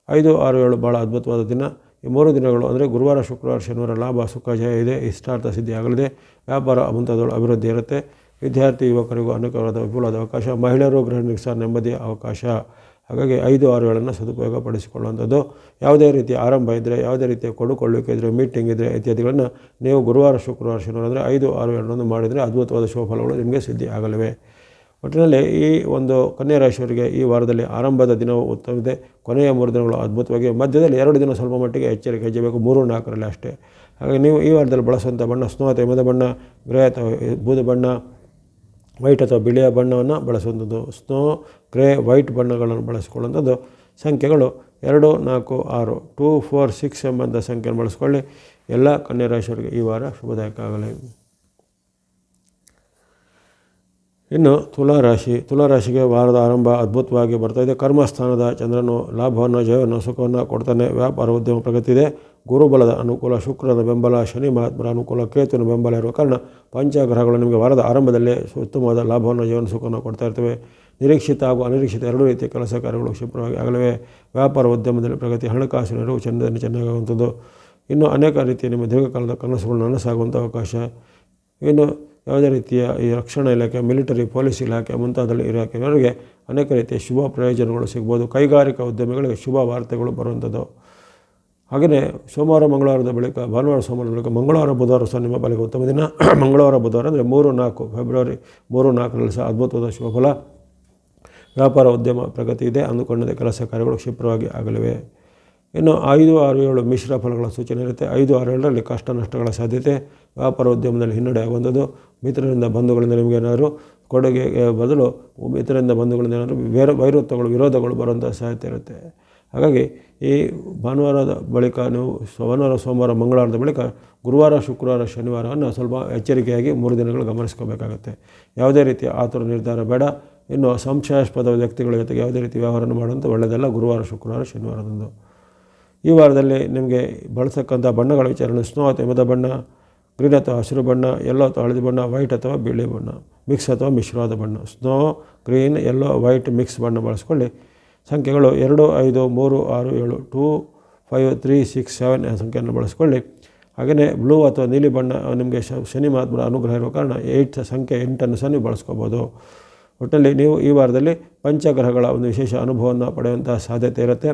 5, 6, 7 ಭಾಳ ಅದ್ಭುತವಾದ ದಿನ. ಈ 3 ದಿನಗಳು ಅಂದರೆ ಗುರುವಾರ, ಶುಕ್ರವಾರ, ಶನಿವಾರ ಲಾಭ, ಸುಖ, ಜಯ ಇದೆ. ಇಷ್ಟಾರ್ಥ ಸಿದ್ಧಿ ಆಗಲಿದೆ. ವ್ಯಾಪಾರ ಮುಂತಾದಗಳು ಅಭಿವೃದ್ಧಿ ಇರುತ್ತೆ. ವಿದ್ಯಾರ್ಥಿ ಯುವಕರಿಗೂ ಅನುಕೂಲವಾದ ವಿಪುಲವಾದ ಅವಕಾಶ. ಮಹಿಳೆಯರು ಗೃಹಿಣಿಗೆ ಸಹ ನೆಮ್ಮದಿಯ ಅವಕಾಶ. ಹಾಗಾಗಿ 5, 6, 7 ಸದುಪಯೋಗ ಪಡಿಸಿಕೊಳ್ಳುವಂಥದ್ದು. ಯಾವುದೇ ರೀತಿಯ ಆರಂಭ ಇದ್ದರೆ, ಯಾವುದೇ ರೀತಿಯ ಕೊಡುಕೊಳ್ಳುವಿಕೆ ಇದ್ದರೆ, ಮೀಟಿಂಗ್ ಇದ್ದರೆ ಇತ್ಯಾದಿಗಳನ್ನು ನೀವು ಗುರುವಾರ, ಶುಕ್ರವಾರ, ಶನಿವಾರ ಅಂದರೆ 5, 6, 7 ಮಾಡಿದರೆ ಅದ್ಭುತವಾದ ಶುಭಫಲಗಳು ನಿಮಗೆ ಸಿದ್ಧಿ ಆಗಲಿವೆ. ಒಟ್ಟಿನಲ್ಲಿ ಈ ಒಂದು ಕನ್ಯಾ ರಾಶಿಯವರಿಗೆ ಈ ವಾರದಲ್ಲಿ ಆರಂಭದ ದಿನವೂ ಉತ್ತಮವಿದೆ. ಕೊನೆಯ 3 ದಿನಗಳು ಅದ್ಭುತವಾಗಿ, ಮಧ್ಯದಲ್ಲಿ 2 ದಿನ ಸ್ವಲ್ಪ ಮಟ್ಟಿಗೆ ಎಚ್ಚರಿಕೆ ಹೆಚ್ಚಬೇಕು, 3, 4ರಲ್ಲಿ ಅಷ್ಟೇ. ಹಾಗಾಗಿ ನೀವು ಈ ವಾರದಲ್ಲಿ ಬಳಸುವಂಥ ಬಣ್ಣ ಸ್ನೋ ಅಥವಾ ಹಿಮದ ಬಣ್ಣ, ಗ್ರೇ ಅಥವಾ ಬೂದು ಬಣ್ಣ, ವೈಟ್ ಅಥವಾ ಬಿಳಿಯ ಬಣ್ಣವನ್ನು ಬಳಸುವಂಥದ್ದು. ಸ್ನೋ, ಗ್ರೇ, ವೈಟ್ ಬಣ್ಣಗಳನ್ನು ಬಳಸಿಕೊಳ್ಳುವಂಥದ್ದು. ಸಂಖ್ಯೆಗಳು 2, 4, 6, 2, 4, 6 ಎಂಬಂಥ ಸಂಖ್ಯೆಯನ್ನು ಬಳಸ್ಕೊಳ್ಳಿ. ಎಲ್ಲ ಕನ್ಯಾ ರಾಶಿಯವರಿಗೆ ಈ ವಾರ ಶುಭದಾಯಕ ಆಗಲಿ. ಇನ್ನು ತುಲಾರಾಶಿಗೆ ವಾರದ ಆರಂಭ ಅದ್ಭುತವಾಗಿ ಬರ್ತಾಯಿದೆ. ಕರ್ಮಸ್ಥಾನದ ಚಂದ್ರನು ಲಾಭವನ್ನು, ಜಯವನ್ನು, ಸುಖವನ್ನು ಕೊಡ್ತಾನೆ. ವ್ಯಾಪಾರ ಉದ್ಯಮ ಪ್ರಗತಿ ಇದೆ. ಗುರುಬಲದ ಅನುಕೂಲ, ಶುಕ್ರನ ಬೆಂಬಲ, ಶನಿ ಮಹಾತ್ಮರ ಅನುಕೂಲ, ಕೇತುವಿನ ಬೆಂಬಲ ಇರುವ ಕಾರಣ ಪಂಚಗ್ರಹಗಳು ನಿಮಗೆ ವಾರದ ಆರಂಭದಲ್ಲೇ ಉತ್ತಮವಾದ ಲಾಭವನ್ನು, ಜೀವನ ಸುಖವನ್ನು ಕೊಡ್ತಾ ಇರ್ತವೆ. ನಿರೀಕ್ಷಿತ ಹಾಗೂ ಅನಿರೀಕ್ಷಿತ 2 ರೀತಿಯ ಕೆಲಸ ಕಾರ್ಯಗಳು ಕ್ಷಿಪ್ರವಾಗಿ ಆಗಲಿವೆ. ವ್ಯಾಪಾರ ಉದ್ಯಮದಲ್ಲಿ ಪ್ರಗತಿ, ಹಣಕಾಸಿನ ನೆರವು ಚೆನ್ನಾಗುವಂಥದ್ದು. ಇನ್ನು ಅನೇಕ ರೀತಿಯ ನಿಮ್ಮ ದೀರ್ಘಕಾಲದ ಕನಸುಗಳು ನನಸಾಗುವಂಥ ಅವಕಾಶ. ಇನ್ನು ಯಾವುದೇ ರೀತಿಯ ಈ ರಕ್ಷಣಾ ಇಲಾಖೆ, ಮಿಲಿಟರಿ, ಪೊಲೀಸ್ ಇಲಾಖೆ ಮುಂತಾದ ಇಲಾಖೆಯವರಿಗೆ ಅನೇಕ ರೀತಿಯ ಶುಭ ಪ್ರಯೋಜನಗಳು ಸಿಗ್ಬೋದು. ಕೈಗಾರಿಕಾ ಉದ್ಯಮಿಗಳಿಗೆ ಶುಭ ವಾರ್ತೆಗಳು ಬರುವಂಥದ್ದು. ಹಾಗೆಯೇ ಸೋಮವಾರ, ಮಂಗಳವಾರದ ಬಳಿಕ, ಭಾನುವಾರ, ಸೋಮವಾರ ಬಳಿಕ ಮಂಗಳವಾರ, ಬುಧವಾರ ಸಹ ನಿಮ್ಮ ಪಾಲಿಗೆ ಉತ್ತಮ ದಿನ. ಮಂಗಳವಾರ, ಬುಧವಾರ ಅಂದರೆ 3, 4 ಫೆಬ್ರವರಿ 3, 4ರಲ್ಲಿ ಸಹ ಅದ್ಭುತವಾದ ಶುಭಫಲ. ವ್ಯಾಪಾರ ಉದ್ಯಮ ಪ್ರಗತಿ ಇದೆ. ಅಂದುಕೊಂಡಂತೆ ಕೆಲಸ ಕಾರ್ಯಗಳು ಕ್ಷಿಪ್ರವಾಗಿ ಆಗಲಿವೆ. ಇನ್ನು 5, 6, 7 ಮಿಶ್ರ ಫಲಗಳ ಸೂಚನೆ ಇರುತ್ತೆ. 5, 6, 7ರಲ್ಲಿ ಕಷ್ಟ ನಷ್ಟಗಳ ಸಾಧ್ಯತೆ. ವ್ಯಾಪಾರ ಉದ್ಯಮದಲ್ಲಿ ಹಿನ್ನಡೆ ಆಗುವಂಥದ್ದು. ಮಿತ್ರರಿಂದ, ಬಂಧುಗಳಿಂದ ನಿಮಗೇನಾದರೂ ಕೊಡುಗೆಗೆ ಬದಲು ಮಿತ್ರರಿಂದ, ಬಂಧುಗಳಿಂದ ಏನಾದರೂ ವೈರತ್ವಗಳು, ವಿರೋಧಗಳು ಬರುವಂಥ ಸಾಧ್ಯತೆ ಇರುತ್ತೆ. ಹಾಗಾಗಿ ಈ ಭಾನುವಾರದ ಬಳಿಕ ನೀವು ಭಾನುವಾರ, ಸೋಮವಾರ, ಮಂಗಳವಾರದ ಬಳಿಕ ಗುರುವಾರ, ಶುಕ್ರವಾರ, ಶನಿವಾರವನ್ನು ಸ್ವಲ್ಪ ಎಚ್ಚರಿಕೆಯಾಗಿ 3 ದಿನಗಳು ಗಮನಿಸ್ಕೋಬೇಕಾಗತ್ತೆ. ಯಾವುದೇ ರೀತಿಯ ಆತುರ ನಿರ್ಧಾರ ಬೇಡ. ಇನ್ನು ಸಂಶಯಾಸ್ಪದ ವ್ಯಕ್ತಿಗಳ ಜೊತೆಗೆ ಯಾವುದೇ ರೀತಿ ವ್ಯವಹಾರ ಮಾಡುವಂಥ ಒಳ್ಳೆಯದಲ್ಲ ಗುರುವಾರ, ಶುಕ್ರವಾರ, ಶನಿವಾರದಂದು. ಈ ವಾರದಲ್ಲಿ ನಿಮಗೆ ಬಳಸಕ್ಕಂಥ ಬಣ್ಣಗಳ ವಿಚಾರಣೆ ಸ್ನೋ ಅಥವಾ ಹಿಮದ ಬಣ್ಣ, ಗ್ರೀನ್ ಅಥವಾ ಹಸಿರು ಬಣ್ಣ, ಯೆಲ್ಲೋ ಅಥವಾ ಹಳದಿ ಬಣ್ಣ, ವೈಟ್ ಅಥವಾ ಬಿಳಿ ಬಣ್ಣ, ಮಿಕ್ಸ್ ಅಥವಾ ಮಿಶ್ರವಾದ ಬಣ್ಣ. Snow, green, yellow, white mix ಬಣ್ಣ ಬಳಸ್ಕೊಳ್ಳಿ. ಸಂಖ್ಯೆಗಳು 2, 5, 3, 6, 7, 2, 5, 3, 6, 7 ಸಂಖ್ಯೆಯನ್ನು ಬಳಸ್ಕೊಳ್ಳಿ. ಹಾಗೆಯೇ ಬ್ಲೂ ಅಥವಾ ನೀಲಿ ಬಣ್ಣ ನಿಮಗೆ ಶನಿ ಮಹಾತ್ಮರ ಅನುಗ್ರಹ ಇರುವ ಕಾರಣ ಸಂಖ್ಯೆ 8 ಸಹ ನೀವು ಬಳಸ್ಕೋಬೋದು. ಒಟ್ಟಲ್ಲಿ ನೀವು ಈ ವಾರದಲ್ಲಿ ಪಂಚಗ್ರಹಗಳ ಒಂದು ವಿಶೇಷ ಅನುಭವವನ್ನು ಪಡೆಯುವಂಥ ಸಾಧ್ಯತೆ ಇರುತ್ತೆ.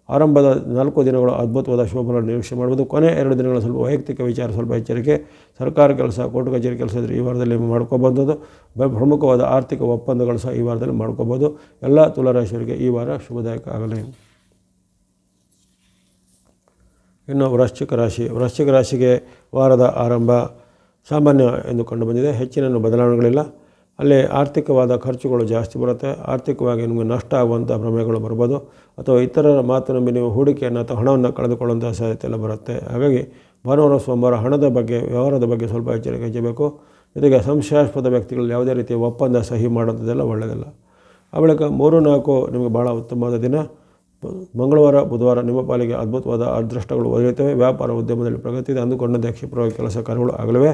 ಆರಂಭದ 4 ದಿನಗಳು ಅದ್ಭುತವಾದ ಶುಭಫಲ ನಿರೀಕ್ಷೆ ಮಾಡ್ಬೋದು. ಕೊನೆ 2 ದಿನಗಳು ಸ್ವಲ್ಪ ವೈಯಕ್ತಿಕ ವಿಚಾರ, ಸ್ವಲ್ಪ ಎಚ್ಚರಿಕೆ. ಸರ್ಕಾರ ಕೆಲಸ, ಕೋರ್ಟ್ ಕಚೇರಿ ಕೆಲಸ ಇದ್ದರೆ ಈ ವಾರದಲ್ಲಿ ಮಾಡ್ಕೋಬೋದು. ಪ್ರಮುಖವಾದ ಆರ್ಥಿಕ ಒಪ್ಪಂದಗಳು ಸಹ ಈ ವಾರದಲ್ಲಿ ಮಾಡ್ಕೋಬೋದು. ಎಲ್ಲ ತುಲಾರಾಶಿಯವರಿಗೆ ಈ ವಾರ ಶುಭದಾಯಕ ಆಗಲಿ. ಇನ್ನು ವೃಶ್ಚಿಕ ರಾಶಿಗೆ ವಾರದ ಆರಂಭ ಸಾಮಾನ್ಯ ಎಂದು ಕಂಡು ಬಂದಿದೆ. ಹೆಚ್ಚಿನ ಬದಲಾವಣೆಗಳಿಲ್ಲ. ಅಲ್ಲಿ ಆರ್ಥಿಕವಾದ ಖರ್ಚುಗಳು ಜಾಸ್ತಿ ಬರುತ್ತೆ. ಆರ್ಥಿಕವಾಗಿ ನಿಮಗೆ ನಷ್ಟ ಆಗುವಂಥ ಭ್ರಮೆಗಳು ಬರ್ಬೋದು. ಅಥವಾ ಇತರರ ಮಾತು ನಂಬಿ ನೀವು ಹೂಡಿಕೆಯನ್ನು ಅಥವಾ ಹಣವನ್ನು ಕಳೆದುಕೊಳ್ಳುವಂಥ ಸಾಧ್ಯತೆ ಎಲ್ಲ ಬರುತ್ತೆ. ಹಾಗಾಗಿ ಭಾನುವಾರ, ಸೋಮವಾರ ಹಣದ ಬಗ್ಗೆ, ವ್ಯವಹಾರದ ಬಗ್ಗೆ ಸ್ವಲ್ಪ ಎಚ್ಚರಿಕೆ ವಹಿಸಬೇಕು. ಜೊತೆಗೆ ಸಂಶಯಾಸ್ಪದ ವ್ಯಕ್ತಿಗಳಲ್ಲಿ ಯಾವುದೇ ರೀತಿಯ ಒಪ್ಪಂದ ಸಹಿ ಮಾಡೋಂಥದ್ದೆಲ್ಲ ಒಳ್ಳೆಯದಲ್ಲ. ಆ ಬಳಿಕ 3, 4 ನಿಮಗೆ ಭಾಳ ಉತ್ತಮವಾದ ದಿನ. ಮಂಗಳವಾರ, ಬುಧವಾರ ನಿಮ್ಮ ಪಾಲಿಗೆ ಅದ್ಭುತವಾದ ಅದೃಷ್ಟಗಳು ಒದಗುತ್ತವೆ. ವ್ಯಾಪಾರ ಉದ್ಯಮದಲ್ಲಿ ಪ್ರಗತಿ ಇದೆ. ಅಂದುಕೊಂಡಂತೆ ಕ್ಷಿಪ್ರವಾಗಿ ಕೆಲಸ ಕಾರ್ಯಗಳು ಆಗಲಿವೆ.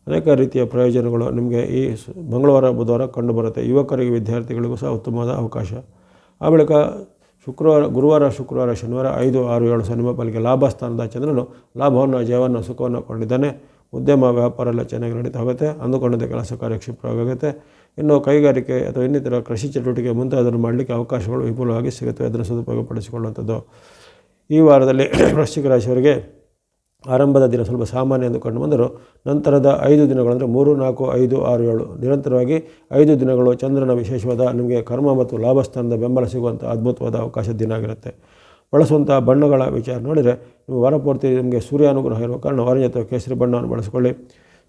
ಅನೇಕ ರೀತಿಯ ಪ್ರಯೋಜನಗಳು ನಿಮಗೆ ಈ ಮಂಗಳವಾರ, ಬುಧವಾರ ಕಂಡುಬರುತ್ತೆ. ಯುವಕರಿಗೆ, ವಿದ್ಯಾರ್ಥಿಗಳಿಗೂ ಸಹ ಉತ್ತಮವಾದ ಅವಕಾಶ. ಆ ಬಳಿಕ ಗುರುವಾರ, ಶುಕ್ರವಾರ, ಶನಿವಾರ 5, 6, 7 ಸಹ ನಿಮ್ಮ ಪಾಲಿಗೆ ಲಾಭ ಸ್ಥಾನದ ಚಂದ್ರನು ಲಾಭವನ್ನು, ಜಯವನ್ನು, ಸುಖವನ್ನು ಕೊಂಡಿದ್ದಾನೆ. ಉದ್ಯಮ, ವ್ಯಾಪಾರ ಎಲ್ಲ ಚೆನ್ನಾಗಿ ನಡೀತಾ ಹೋಗುತ್ತೆ. ಅಂದುಕೊಂಡಂತೆ ಕೆಲಸ ಕಾರ್ಯ ಕ್ಷಿಪ್ರವಾಗುತ್ತೆ. ಇನ್ನು ಕೈಗಾರಿಕೆ ಅಥವಾ ಇನ್ನಿತರ ಕೃಷಿ ಚಟುವಟಿಕೆ ಮುಂತಾದನ್ನು ಮಾಡಲಿಕ್ಕೆ ಅವಕಾಶಗಳು ವಿಪುಲವಾಗಿ ಸಿಗುತ್ತವೆ. ಅದನ್ನು ಸದುಪಯೋಗಪಡಿಸಿಕೊಳ್ಳುವಂಥದ್ದು. ಈ ವಾರದಲ್ಲಿ ವೃಶ್ಚಿಕ ರಾಶಿಯವರಿಗೆ ಆರಂಭದ ದಿನ ಸ್ವಲ್ಪ ಸಾಮಾನ್ಯ ಎಂದು ಕಂಡು ಬಂದರೂ ನಂತರದ 5 ದಿನಗಳಂದರೆ 3, 4, 5, 6, 7 ನಿರಂತರವಾಗಿ 5 ದಿನಗಳು ಚಂದ್ರನ ವಿಶೇಷವಾದ ನಿಮಗೆ ಕರ್ಮ ಮತ್ತು ಲಾಭಸ್ಥಾನದ ಬೆಂಬಲ ಸಿಗುವಂಥ ಅದ್ಭುತವಾದ ಅವಕಾಶದ ದಿನ ಆಗಿರುತ್ತೆ. ಬಳಸುವಂಥ ಬಣ್ಣಗಳ ವಿಚಾರ ನೋಡಿದರೆ ನೀವು ವಾರಪೂರ್ತಿ ನಿಮಗೆ ಸೂರ್ಯ ಅನುಗ್ರಹ ಇರುವ ಕಾರಣ ಆರೆಂಜ್ ಅಥವಾ ಕೇಸರಿ ಬಣ್ಣವನ್ನು ಬಳಸಿಕೊಳ್ಳಿ.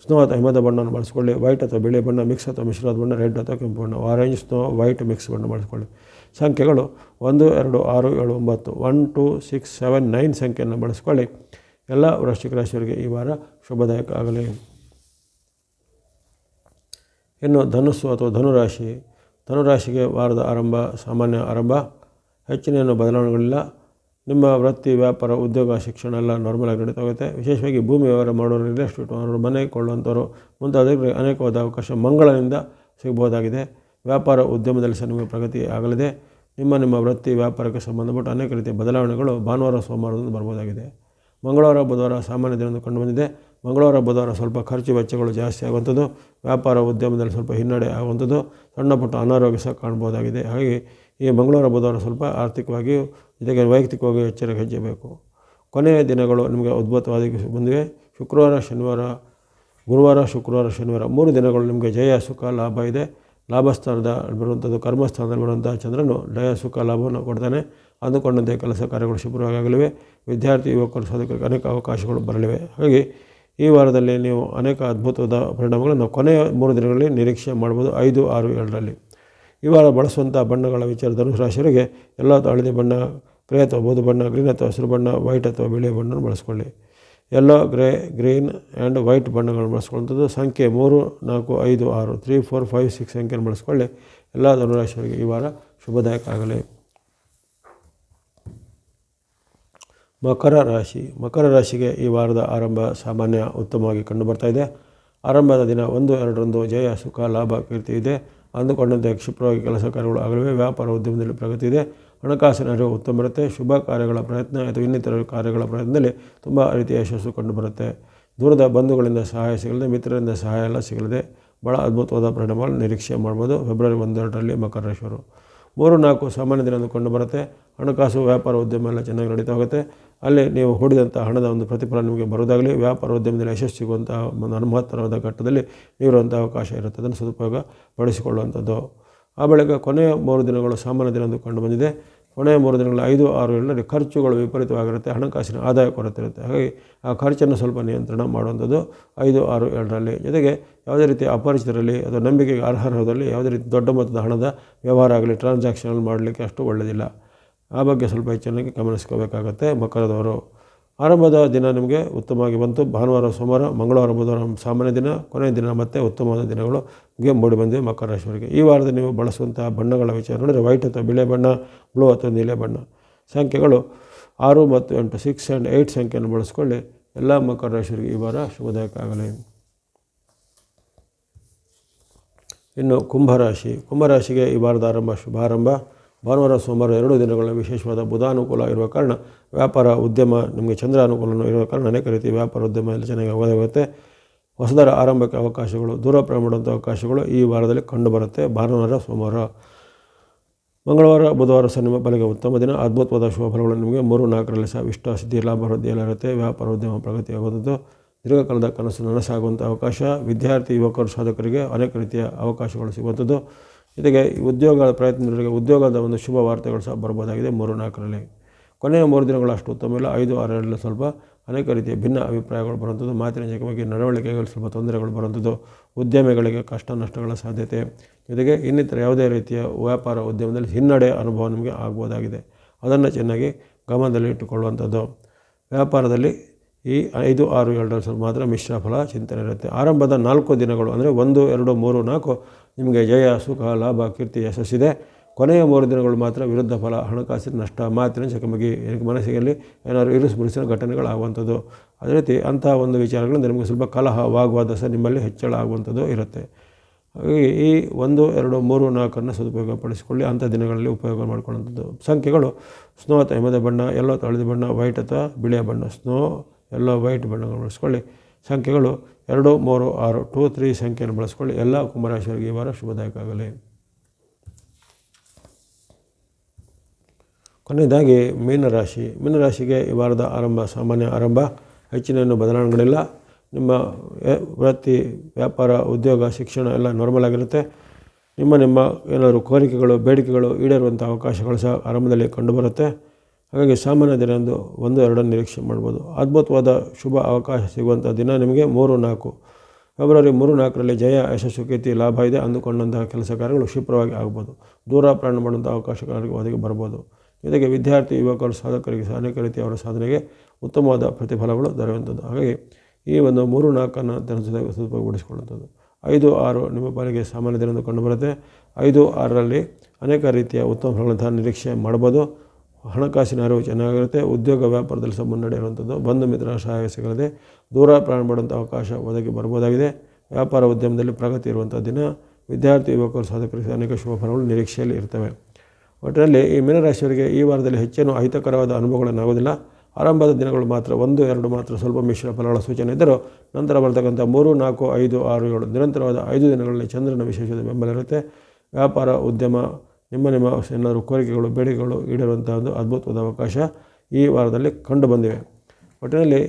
ಸ್ನೋ ಅಥವಾ ಹಿಮದ ಬಣ್ಣವನ್ನು ಬಳಸಿಕೊಳ್ಳಿ. ವೈಟ್ ಅಥವಾ ಬಿಳಿ ಬಣ್ಣ, ಮಿಕ್ಸ್ ಅಥವಾ ಮಿಶ್ರವಾದ ಬಣ್ಣ, ರೆಡ್ ಅಥವಾ ಕೆಂಪು ಬಣ್ಣ, ಆರೆಂಜ್, ಸ್ನೋ, ವೈಟ್ ಮಿಕ್ಸ್ ಬಣ್ಣ ಬಳಸಿಕೊಳ್ಳಿ. ಸಂಖ್ಯೆಗಳು 1, 2, 6, 7, 9, 1, 2, 6, 7, 9 ಸಂಖ್ಯೆಯನ್ನು ಬಳಸಿಕೊಳ್ಳಿ. ಎಲ್ಲ ವೃಶ್ಚಿಕ ರಾಶಿಯವರಿಗೆ ಈ ವಾರ ಶುಭದಾಯಕ ಆಗಲಿ. ಇನ್ನು ಧನುಸ್ಸು ಅಥವಾ ಧನುರಾಶಿಗೆ ವಾರದ ಆರಂಭ ಸಾಮಾನ್ಯ ಆರಂಭ. ಹೆಚ್ಚಿನ ಬದಲಾವಣೆಗಳಿಲ್ಲ. ನಿಮ್ಮ ವೃತ್ತಿ, ವ್ಯಾಪಾರ, ಉದ್ಯೋಗ, ಶಿಕ್ಷಣ ಎಲ್ಲ ನಾರ್ಮಲಾಗಿ ನಡೀತಾ ಹೋಗುತ್ತೆ. ವಿಶೇಷವಾಗಿ ಭೂಮಿ ವ್ಯವಹಾರ ಮಾಡೋರು, ರಿಯಲ್ ಎಸ್ಟೇಟ್ ಮಾಡೋರು, ಮನೆ ಕೊಳ್ಳುವಂಥವ್ರು ಮುಂತಾದವರಿಗೆ ಅನೇಕವಾದ ಅವಕಾಶ ಮಂಗಳನಿಂದ ಸಿಗ್ಬೋದಾಗಿದೆ. ವ್ಯಾಪಾರ ಉದ್ಯಮದಲ್ಲಿ ಸಹ ನಿಮಗೆ ಪ್ರಗತಿ ಆಗಲಿದೆ. ನಿಮ್ಮ ವೃತ್ತಿ, ವ್ಯಾಪಾರಕ್ಕೆ ಸಂಬಂಧಪಟ್ಟ ಅನೇಕ ರೀತಿಯ ಬದಲಾವಣೆಗಳು ಭಾನುವಾರ, ಸೋಮವಾರದಿಂದ ಬರ್ಬೋದಾಗಿದೆ. ಮಂಗಳವಾರ, ಬುಧವಾರ ಸಾಮಾನ್ಯ ದಿನದಂದು ಕಂಡುಬಂದಿದೆ. ಮಂಗಳವಾರ, ಬುಧವಾರ ಸ್ವಲ್ಪ ಖರ್ಚು ವೆಚ್ಚಗಳು ಜಾಸ್ತಿ ಆಗುವಂಥದ್ದು, ವ್ಯಾಪಾರ ಉದ್ಯಮದಲ್ಲಿ ಸ್ವಲ್ಪ ಹಿನ್ನಡೆ ಆಗುವಂಥದ್ದು, ಸಣ್ಣ ಪುಟ್ಟ ಅನಾರೋಗ್ಯ ಸಹ ಕಾಣ್ಬೋದಾಗಿದೆ. ಹಾಗಾಗಿ ಈ ಮಂಗಳವಾರ, ಬುಧವಾರ ಸ್ವಲ್ಪ ಆರ್ಥಿಕವಾಗಿಯೂ ಜೊತೆಗೆ ವೈಯಕ್ತಿಕವಾಗಿ ಎಚ್ಚರಿಕೆ ಹೆಜ್ಜೆ ಬೇಕು. ಕೊನೆಯ ದಿನಗಳು ನಿಮಗೆ ಅದ್ಭುತವಾಗಿ ಬಂದಿವೆ. ಶುಕ್ರವಾರ, ಶನಿವಾರ, ಗುರುವಾರ, ಶುಕ್ರವಾರ, ಶನಿವಾರ 3 ದಿನಗಳು ನಿಮಗೆ ಜಯ, ಸುಖ, ಲಾಭ ಇದೆ. ಲಾಭಸ್ಥಾನದಲ್ಲಿ ಬರುವಂಥದ್ದು, ಕರ್ಮಸ್ಥಾನದಲ್ಲಿ ಬರುವಂಥ ಚಂದ್ರನು ಜಯ, ಸುಖ, ಲಾಭವನ್ನು ಕೊಡ್ತಾನೆ. ಅಂದುಕೊಂಡಂತೆ ಕೆಲಸ ಕಾರ್ಯಗಳು ಶುಭ್ರವಾಗಲಿವೆ. ವಿದ್ಯಾರ್ಥಿ, ಯುವಕರು, ಸಾಧಕರಿಗೆ ಅನೇಕ ಅವಕಾಶಗಳು ಬರಲಿವೆ. ಹಾಗಾಗಿ ಈ ವಾರದಲ್ಲಿ ನೀವು ಅನೇಕ ಅದ್ಭುತವಾದ ಪರಿಣಾಮಗಳನ್ನು ಕೊನೆಯ 3 ದಿನಗಳಲ್ಲಿ ನಿರೀಕ್ಷೆ ಮಾಡ್ಬೋದು. 5, 6, 7ರಲ್ಲಿ ಈ ವಾರ ಬಳಸುವಂಥ ಬಣ್ಣಗಳ ವಿಚಾರ ಧನುಸು ರಾಶಿಯವರಿಗೆ ಎಲ್ಲ ಹಳದಿ ಬಣ್ಣ, ಗ್ರೇ ಅಥವಾ ಬೂದು ಬಣ್ಣ, ಗ್ರೀನ್ ಅಥವಾ ಹಸಿರು ಬಣ್ಣ, ವೈಟ್ ಅಥವಾ ಬಿಳಿಯ ಬಣ್ಣವನ್ನು ಬಳಸ್ಕೊಳ್ಳಿ. Yellow, grey, green and white ಬಣ್ಣಗಳನ್ನು ಬಳಸ್ಕೊಳ್ಳುವಂಥದ್ದು. ಸಂಖ್ಯೆ 3, 4, 5, 6, 3, 4, 5, 6 ಸಂಖ್ಯೆಯನ್ನು ಬಳಸ್ಕೊಳ್ಳಿ. ಎಲ್ಲ ಧನುರಾಶಿಯವರಿಗೆ ಈ ವಾರ ಶುಭದಾಯಕ ಆಗಲಿ. ಮಕರ ರಾಶಿ. ಮಕರ ರಾಶಿಗೆ ಈ ವಾರದ ಆರಂಭ ಸಾಮಾನ್ಯ ಉತ್ತಮವಾಗಿ ಕಂಡುಬರ್ತಾಯಿದೆ. ಆರಂಭದ ದಿನ 1, 2ರಂದು ಜಯ, ಸುಖ, ಲಾಭ, ಕೀರ್ತಿ ಇದೆ. ಅಂದುಕೊಂಡಂತೆ ಕ್ಷಿಪ್ರವಾಗಿ ಕೆಲಸ ಕಾರ್ಯಗಳು ಆಗಲಿವೆ. ವ್ಯಾಪಾರ ಉದ್ಯಮದಲ್ಲಿ ಪ್ರಗತಿ ಇದೆ. ಹಣಕಾಸಿನ ಅರಿವು ಉತ್ತಮ ಇರುತ್ತೆ. ಶುಭ ಕಾರ್ಯಗಳ ಪ್ರಯತ್ನ ಅಥವಾ ಇನ್ನಿತರ ಕಾರ್ಯಗಳ ಪ್ರಯತ್ನದಲ್ಲಿ ತುಂಬ ರೀತಿಯ ಯಶಸ್ಸು ಕಂಡುಬರುತ್ತೆ. ದೂರದ ಬಂಧುಗಳಿಂದ ಸಹಾಯ ಸಿಗಲಿದೆ. ಮಿತ್ರರಿಂದ ಸಹಾಯ ಎಲ್ಲ ಸಿಗಲಿದೆ. ಭಾಳ ಅದ್ಭುತವಾದ ಪರಿಣಾಮಗಳು ನಿರೀಕ್ಷೆ ಮಾಡ್ಬೋದು ಫೆಬ್ರವರಿ 1, 2ರಲ್ಲಿ ಮಕರ ರಾಶಿಯವರು. 3, 4 ಸಾಮಾನ್ಯ ದಿನ ಕಂಡು ಬರುತ್ತೆ. ಹಣಕಾಸು, ವ್ಯಾಪಾರ ಉದ್ಯಮ ಎಲ್ಲ ಚೆನ್ನಾಗಿ ನಡೀತಾ ಹೋಗುತ್ತೆ. ಅಲ್ಲಿ ನೀವು ಹೂಡಿದಂಥ ಹಣದ ಒಂದು ಪ್ರತಿಫಲ ನಿಮಗೆ ಬರೋದಾಗಲಿ, ವ್ಯಾಪಾರ ಉದ್ಯಮದಲ್ಲಿ ಯಶಸ್ಸು ಸಿಗುವಂಥ ಒಂದು ಮಹತ್ತರವಾದ ಘಟ್ಟದಲ್ಲಿ ನೀಡುವಂಥ ಅವಕಾಶ ಇರುತ್ತೆ. ಅದನ್ನು ಸದುಪಯೋಗ ಪಡಿಸಿಕೊಳ್ಳುವಂಥದ್ದು. ಆ ಬಳಿಕ ಕೊನೆಯ 3 ದಿನಗಳು ಸಾಮಾನ್ಯ ದಿನ ಕಂಡು ಬಂದಿದೆ. ಕೊನೆಯ 3 ದಿನಗಳಲ್ಲಿ 5, 6, 7ರಲ್ಲಿ ಖರ್ಚುಗಳು ವಿಪರೀತವಾಗಿರುತ್ತೆ. ಹಣಕಾಸಿನ ಆದಾಯ ಕೊರತೆ ಇರುತ್ತೆ. ಹಾಗಾಗಿ ಆ ಖರ್ಚನ್ನು ಸ್ವಲ್ಪ ನಿಯಂತ್ರಣ ಮಾಡುವಂಥದ್ದು 5, 6, 7ರಲ್ಲಿ. ಜೊತೆಗೆ ಯಾವುದೇ ರೀತಿಯ ಅಪರಿಚಿತರಲ್ಲಿ ಅಥವಾ ನಂಬಿಕೆಗೆ ಅರ್ಹರಲ್ಲಿ ಯಾವುದೇ ರೀತಿ ದೊಡ್ಡ ಮೊತ್ತದ ಹಣದ ವ್ಯವಹಾರ ಆಗಲಿ, ಟ್ರಾನ್ಸಾಕ್ಷನ್ ಮಾಡಲಿಕ್ಕೆ ಅಷ್ಟು ಒಳ್ಳೆಯದಿಲ್ಲ. ಆ ಬಗ್ಗೆ ಸ್ವಲ್ಪ ಹೆಚ್ಚಾಗಿ ಗಮನಿಸ್ಕೋಬೇಕಾಗತ್ತೆ ಮಕರದವರು. ಆರಂಭದ ದಿನ ನಿಮಗೆ ಉತ್ತಮವಾಗಿ ಬಂತು. ಭಾನುವಾರ, ಸೋಮವಾರ, ಮಂಗಳವಾರ, ಬುಧವಾರ ಸಾಮಾನ್ಯ ದಿನ, ಕೊನೆಯ ದಿನ ಮತ್ತು ಉತ್ತಮವಾದ ದಿನಗಳು ನಿಮಗೆ ಮೂಡಿ ಬಂದಿವೆ ಮಕರ ರಾಶಿಯವರಿಗೆ. ಈ ವಾರದ ನೀವು ಬಳಸುವಂಥ ಬಣ್ಣಗಳ ವಿಚಾರ ನೋಡಿದರೆ ವೈಟ್ ಅಥವಾ ಬಿಳಿ ಬಣ್ಣ, ಬ್ಲೂ ಅಥವಾ ನೀಲೆ ಬಣ್ಣ. ಸಂಖ್ಯೆಗಳು 6 ಮತ್ತು 8, 6 ಆ್ಯಂಡ್ 8 ಸಂಖ್ಯೆಯನ್ನು ಬಳಸ್ಕೊಳ್ಳಿ. ಎಲ್ಲ ಮಕರ ರಾಶಿಯವರಿಗೆ ಈ ವಾರ ಶುಭದಾಯಕ ಆಗಲಿ. ಇನ್ನು ಕುಂಭರಾಶಿ. ಕುಂಭರಾಶಿಗೆ ಈ ವಾರದ ಆರಂಭ ಶುಭಾರಂಭ. ಭಾನುವಾರ, ಸೋಮವಾರ 2 ದಿನಗಳ ವಿಶೇಷವಾದ ಬುಧಾನುಕೂಲ ಇರುವ ಕಾರಣ ವ್ಯಾಪಾರ ಉದ್ಯಮ ನಿಮಗೆ ಚಂದ್ರ ಅನುಕೂಲನೂ ಇರುವ ಕಾರಣ ಅನೇಕ ರೀತಿಯ ವ್ಯಾಪಾರ ಉದ್ಯಮದಲ್ಲಿ ಚೆನ್ನಾಗಿ ಹೋಗುತ್ತೆ. ಹೊಸದರ ಆರಂಭಕ್ಕೆ ಅವಕಾಶಗಳು, ದೂರ ಪ್ರಯಾಣ ಮಾಡುವಂಥ ಅವಕಾಶಗಳು ಈ ವಾರದಲ್ಲಿ ಕಂಡುಬರುತ್ತೆ. ಭಾನುವಾರ, ಸೋಮವಾರ, ಮಂಗಳವಾರ, ಬುಧವಾರ ಸಹ ನಿಮ್ಮ ಬಲಿಗೆ ಉತ್ತಮ ದಿನ. ಅದ್ಭುತವಾದ ಶುಭ ಫಲಗಳು ನಿಮಗೆ 3, 4ರಲ್ಲಿ ಸಹ ಇಷ್ಟ ಸಿದ್ಧಿ, ಲಾಭ, ವೃದ್ಧಿ ಎಲ್ಲ ಇರುತ್ತೆ. ವ್ಯಾಪಾರ ಉದ್ಯಮ ಪ್ರಗತಿ ಆಗುವಂಥದ್ದು, ದೀರ್ಘಕಾಲದ ಕನಸು ನನಸಾಗುವಂಥ ಅವಕಾಶ. ವಿದ್ಯಾರ್ಥಿ, ಯುವಕರು, ಸಾಧಕರಿಗೆ ಅನೇಕ ರೀತಿಯ ಅವಕಾಶಗಳು ಸಿಗುವಂಥದ್ದು. ಜೊತೆಗೆ ಉದ್ಯೋಗ ಪ್ರಯತ್ನಗಳಿಗೆ ಉದ್ಯೋಗದ ಒಂದು ಶುಭ ವಾರ್ತೆಗಳು ಸಹ ಬರ್ಬೋದಾಗಿದೆ 3, 4ರಲ್ಲಿ. ಕೊನೆಯ 3 ದಿನಗಳು ಅಷ್ಟು ಉತ್ತಮ ಇಲ್ಲ. 5, 6ರಲ್ಲಿ ಸ್ವಲ್ಪ ಅನೇಕ ರೀತಿಯ ಭಿನ್ನ ಅಭಿಪ್ರಾಯಗಳು ಬರುವಂಥದ್ದು, ಮಾತಿನ ಜಗವಾಗಿ ನಡವಳಿಕೆಗಳು ಸ್ವಲ್ಪ ತೊಂದರೆಗಳು ಬರುವಂಥದ್ದು, ಉದ್ಯಮಿಗಳಿಗೆ ಕಷ್ಟ ನಷ್ಟಗಳ ಸಾಧ್ಯತೆ, ಜೊತೆಗೆ ಇನ್ನಿತರ ಯಾವುದೇ ರೀತಿಯ ವ್ಯಾಪಾರ ಉದ್ಯಮದಲ್ಲಿ ಹಿನ್ನಡೆ ಅನುಭವ ನಿಮಗೆ ಆಗ್ಬೋದಾಗಿದೆ. ಅದನ್ನು ಚೆನ್ನಾಗಿ ಗಮನದಲ್ಲಿ ಇಟ್ಟುಕೊಳ್ಳುವಂಥದ್ದು. ವ್ಯಾಪಾರದಲ್ಲಿ ಈ 5, 6, 7ರಲ್ಲಿ ಸ್ವಲ್ಪ ಮಾತ್ರ ಮಿಶ್ರ ಫಲ ಚಿಂತನೆ ಇರುತ್ತೆ. ಆರಂಭದ 4 ದಿನಗಳು ಅಂದರೆ 1, 2, 3, 4 ನಿಮಗೆ ಜಯ, ಸುಖ, ಲಾಭ, ಕೀರ್ತಿ, ಯಶಸ್ಸಿದೆ. ಕೊನೆಯ 3 ದಿನಗಳು ಮಾತ್ರ ವಿರುದ್ಧ ಫಲ, ಹಣಕಾಸಿನ ನಷ್ಟ, ಮಾತಿನ ಚಕಮಕಿ, ಮನಸ್ಸಿನಲ್ಲಿ ಏನಾದರೂ ಇರುಸುಮುರುಸಿನ ಘಟನೆಗಳಾಗುವಂಥದ್ದು. ಅದೇ ರೀತಿ ಅಂಥ ಒಂದು ವಿಚಾರಗಳಿಂದ ನಿಮಗೆ ಸ್ವಲ್ಪ ಕಲಹ, ವಾಗ್ವಾದ ಸಹ ನಿಮ್ಮಲ್ಲಿ ಹೆಚ್ಚಳ ಆಗುವಂಥದ್ದು ಇರುತ್ತೆ. ಹಾಗಾಗಿ ಈ 1, 2, 3, 4 ಸದುಪಯೋಗ ಪಡಿಸಿಕೊಳ್ಳಿ. ಅಂಥ ದಿನಗಳಲ್ಲಿ ಉಪಯೋಗ ಮಾಡಿಕೊಳ್ಳುವಂಥದ್ದು. ಸಂಖ್ಯೆಗಳು ಸ್ನೋ ಅಥವಾ ಎಮ್ಮೆ ಬಣ್ಣ, ಯೆಲ್ಲೋ ಅಥವಾ ಹಳದಿ ಬಣ್ಣ, ವೈಟ್ ಅಥವಾ ಬಿಳಿಯ ಬಣ್ಣ. ಸ್ನೋ, ಯೆಲ್ಲೋ, ವೈಟ್ ಬಣ್ಣಗಳನ್ನು ಬಳಸ್ಕೊಳ್ಳಿ. ಸಂಖ್ಯೆಗಳು 2, 3, 6, 2, 3 ಸಂಖ್ಯೆಯನ್ನು ಬಳಸ್ಕೊಳ್ಳಿ. ಎಲ್ಲ ಕುಂಭರಾಶಿಯವರಿಗೆ ಈ ವಾರ ಶುಭದಾಯಕ ಆಗಲಿ. ಕೊನೆಯದಾಗಿ ಮೀನರಾಶಿ. ಮೀನರಾಶಿಗೆ ಈ ವಾರದ ಆರಂಭ ಸಾಮಾನ್ಯ ಆರಂಭ. ಹೆಚ್ಚಿನ ಬದಲಾವಣೆಗಳಿಲ್ಲ. ನಿಮ್ಮ ವೃತ್ತಿ, ವ್ಯಾಪಾರ, ಉದ್ಯೋಗ, ಶಿಕ್ಷಣ ಎಲ್ಲ ನಾರ್ಮಲ್ ಆಗಿರುತ್ತೆ. ನಿಮ್ಮ ಏನಾದರೂ ಕೋರಿಕೆಗಳು, ಬೇಡಿಕೆಗಳು ಈಡೇರುವಂಥ ಅವಕಾಶಗಳು ಸಹ ಆರಂಭದಲ್ಲಿ ಕಂಡುಬರುತ್ತೆ. ಹಾಗಾಗಿ ಸಾಮಾನ್ಯ ದಿನ 1, 2 ನಿರೀಕ್ಷೆ ಮಾಡ್ಬೋದು. ಅದ್ಭುತವಾದ ಶುಭ ಅವಕಾಶ ಸಿಗುವಂಥ ದಿನ ನಿಮಗೆ 3, 4 ಫೆಬ್ರವರಿ 3, 4ರಲ್ಲಿ ಜಯ, ಯಶಸ್ಸು, ಕೀರ್ತಿ, ಲಾಭ ಇದೆ. ಅಂದುಕೊಂಡಂತಹ ಕೆಲಸ ಕಾರ್ಯಗಳು ಕ್ಷಿಪ್ರವಾಗಿ ಆಗ್ಬೋದು. ದೂರ ಪ್ರಯಾಣ ಮಾಡುವಂಥ ಅವಕಾಶಗಳಿಗೆ ಒದಗಿ ಬರ್ಬೋದು. ಜೊತೆಗೆ ವಿದ್ಯಾರ್ಥಿ, ಯುವಕರು, ಸಾಧಕರಿಗೆ ಸಹ ಅನೇಕ ರೀತಿಯ ಅವರ ಸಾಧನೆಗೆ ಉತ್ತಮವಾದ ಪ್ರತಿಫಲಗಳು ದೊರೆಯುವಂಥದ್ದು. ಹಾಗಾಗಿ ಈ ಒಂದು 3, 4 ಸದುಪಯೋಗಪಡಿಸಿಕೊಳ್ಳುವಂಥದ್ದು. 5, 6 ನಿಮ್ಮ ಪಾಲಿಗೆ ಸಾಮಾನ್ಯ ದಿನ ಕಂಡುಬರುತ್ತೆ. 5, 6ರಲ್ಲಿ ಅನೇಕ ರೀತಿಯ ಉತ್ತಮ ಫಲಗಳನ್ನು ನಿರೀಕ್ಷೆ ಮಾಡ್ಬೋದು. ಹಣಕಾಸಿನ ಅರಿವು ಚೆನ್ನಾಗಿರುತ್ತೆ. ಉದ್ಯೋಗ ವ್ಯಾಪಾರದಲ್ಲಿ ಸಂಬಂಧ ನಡೆಯುವಂಥದ್ದು. ಬಂಧು ಮಿತ್ರರ ಸಹಾಯ ಸಿಗಲಿದೆ. ದೂರ ಪ್ರಯಾಣ ಮಾಡುವಂಥ ಅವಕಾಶ ಒದಗಿ ಬರ್ಬೋದಾಗಿದೆ. ವ್ಯಾಪಾರ ಉದ್ಯಮದಲ್ಲಿ ಪ್ರಗತಿ ಇರುವಂಥ ದಿನ. ವಿದ್ಯಾರ್ಥಿ ಯುವಕರು ಸಾಧಕರಿಗೆ ಅನೇಕ ಶುಭ ಫಲಗಳು ನಿರೀಕ್ಷೆಯಲ್ಲಿ ಇರ್ತವೆ. ಒಟ್ಟಿನಲ್ಲಿ ಈ ಮೀನರಾಶಿಯವರಿಗೆ ಈ ವಾರದಲ್ಲಿ ಹೆಚ್ಚೇನು ಅಹಿತಕರವಾದ ಅನುಭವಗಳನ್ನಾಗೋದಿಲ್ಲ. ಆರಂಭದ ದಿನಗಳು ಮಾತ್ರ 1-2 ಮಾತ್ರ ಸ್ವಲ್ಪ ಮಿಶ್ರ ಫಲಗಳ ಸೂಚನೆ ಇದ್ದರೂ ನಂತರ ಬರ್ತಕ್ಕಂಥ 3, 4, 5, 6, 7 ನಿರಂತರವಾದ 5 ದಿನಗಳಲ್ಲಿ ಚಂದ್ರನ ವಿಶೇಷದ ಬೆಂಬಲ ಇರುತ್ತೆ. ವ್ಯಾಪಾರ ಉದ್ಯಮ ನಿಮ್ಮ ಏನಾದರೂ ಕೋರಿಕೆಗಳು ಬೇಡಿಕೆಗಳು ಈಡೇರುವಂಥ ಒಂದು ಅದ್ಭುತವಾದ ಅವಕಾಶ ಈ ವಾರದಲ್ಲಿ ಕಂಡು ಬಂದಿವೆ. ಒಟ್ಟಿನಲ್ಲಿ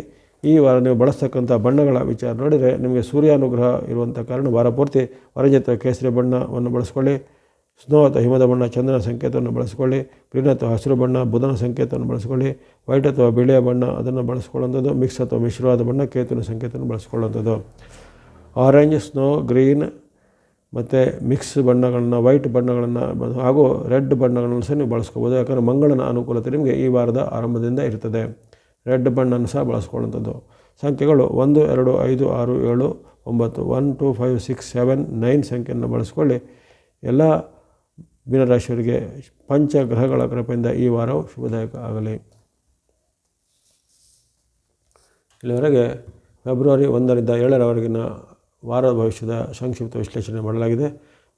ಈ ವಾರ ನೀವು ಬಳಸ್ತಕ್ಕಂಥ ಬಣ್ಣಗಳ ವಿಚಾರ ನೋಡಿದರೆ ನಿಮಗೆ ಸೂರ್ಯಾನುಗ್ರಹ ಇರುವಂಥ ಕಾರಣ ವಾರ ಪೂರ್ತಿ ಆರೆಂಜ್ ಅಥವಾ ಕೇಸರಿ ಬಣ್ಣವನ್ನು ಬಳಸ್ಕೊಳ್ಳಿ. ಸ್ನೋ ಅಥವಾ ಹಿಮದ ಬಣ್ಣ ಚಂದ್ರನ ಸಂಕೇತವನ್ನು ಬಳಸ್ಕೊಳ್ಳಿ. ಗ್ರೀನ್ ಅಥವಾ ಹಸಿರು ಬಣ್ಣ ಬುಧನ ಸಂಕೇತವನ್ನು ಬಳಸ್ಕೊಳ್ಳಿ. ವೈಟ್ ಅಥವಾ ಬಿಳಿಯ ಬಣ್ಣ ಅದನ್ನು ಬಳಸ್ಕೊಳ್ಳುವಂಥದ್ದು. ಮಿಕ್ಸ್ ಅಥವಾ ಮಿಶ್ರವಾದ ಬಣ್ಣ ಕೇತುವಿನ ಸಂಕೇತವನ್ನು ಬಳಸ್ಕೊಳ್ಳುವಂಥದ್ದು. ಆರೆಂಜ್, ಸ್ನೋ, ಗ್ರೀನ್ ಮತ್ತು ಮಿಕ್ಸ್ ಬಣ್ಣಗಳನ್ನು, ವೈಟ್ ಬಣ್ಣಗಳನ್ನು ಹಾಗೂ ರೆಡ್ ಬಣ್ಣಗಳನ್ನು ಸಹ ನೀವು ಬಳಸ್ಕೋಬೋದು. ಯಾಕಂದರೆ ಮಂಗಳನ ಅನುಕೂಲತೆ ನಿಮಗೆ ಈ ವಾರದ ಆರಂಭದಿಂದ ಇರ್ತದೆ. ರೆಡ್ ಬಣ್ಣನ್ನು ಸಹ ಬಳಸ್ಕೊಳ್ಳುವಂಥದ್ದು. ಸಂಖ್ಯೆಗಳು 1, 2, 5, 6, 7, 9 1, 2, 5, 6, 7, 9 ಸಂಖ್ಯೆಯನ್ನು ಬಳಸ್ಕೊಳ್ಳಿ. ಎಲ್ಲ ಮೀನರಾಶಿಯವರಿಗೆ ಪಂಚಗ್ರಹಗಳ ಕೃಪೆಯಿಂದ ಈ ವಾರವು ಶುಭದಾಯಕ ಆಗಲಿ. ಇಲ್ಲಿವರೆಗೆ ಫೆಬ್ರವರಿ 1ರಿಂದ 7ರವರೆಗಿನ ವಾರದ ಭವಿಷ್ಯದ ಸಂಕ್ಷಿಪ್ತ ವಿಶ್ಲೇಷಣೆ ಮಾಡಲಾಗಿದೆ.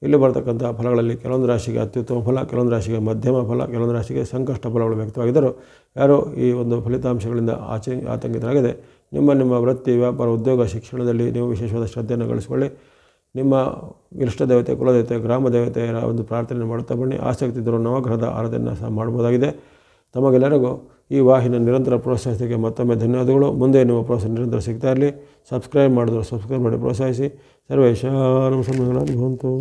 ಇಲ್ಲಿ ಬರ್ತಕ್ಕಂಥ ಫಲಗಳಲ್ಲಿ ಕೆಲವೊಂದು ರಾಶಿಗೆ ಅತ್ಯುತ್ತಮ ಫಲ, ಕೆಲವೊಂದು ರಾಶಿಗೆ ಮಧ್ಯಮ ಫಲ, ಕೆಲವೊಂದು ರಾಶಿಗೆ ಸಂಕಷ್ಟ ಫಲಗಳು ವ್ಯಕ್ತವಾಗಿದ್ದರೂ ಯಾರು ಈ ಒಂದು ಫಲಿತಾಂಶಗಳಿಂದ ಆತಂಕಿತರಾಗಿದೆ ನಿಮ್ಮ ವೃತ್ತಿ, ವ್ಯಾಪಾರ, ಉದ್ಯೋಗ, ಶಿಕ್ಷಣದಲ್ಲಿ ನೀವು ವಿಶೇಷವಾದ ಶ್ರದ್ಧೆಯನ್ನು ಗಳಿಸಿಕೊಳ್ಳಿ. ನಿಮ್ಮ ಇಷ್ಟ ದೇವತೆ, ಕುಲದೇವತೆ, ಗ್ರಾಮ ದೇವತೆಯರ ಒಂದು ಪ್ರಾರ್ಥನೆ ಮಾಡುತ್ತಾ ಬನ್ನಿ. ಆಸಕ್ತಿ ಇದ್ದರೂ ನವಗ್ರಹದ ಆರಾಧನೆಯನ್ನು ಸಹ ಮಾಡ್ಬೋದಾಗಿದೆ. ತಮಗೆಲ್ಲರಿಗೂ ಈ ವಾಹಿನಿಯ ನಿರಂತರ ಪ್ರೋತ್ಸಾಹಕ್ಕೆ ಮತ್ತೊಮ್ಮೆ ಧನ್ಯವಾದಗಳು. ಮುಂದೆ ನಿಮ್ಮ ಪ್ರೋತ್ಸಾಹ ನಿರಂತರ ಸಿಗ್ತಾ ಇರಲಿ. ಸಬ್ಸ್ಕ್ರೈಬ್ ಮಾಡಿದ್ರು ಸಬ್ಸ್ಕ್ರೈಬ್ ಮಾಡಿ ಪ್ರೋತ್ಸಾಹಿಸಿ. ಸರ್ವೇಶಾಂ ಭವಂತು.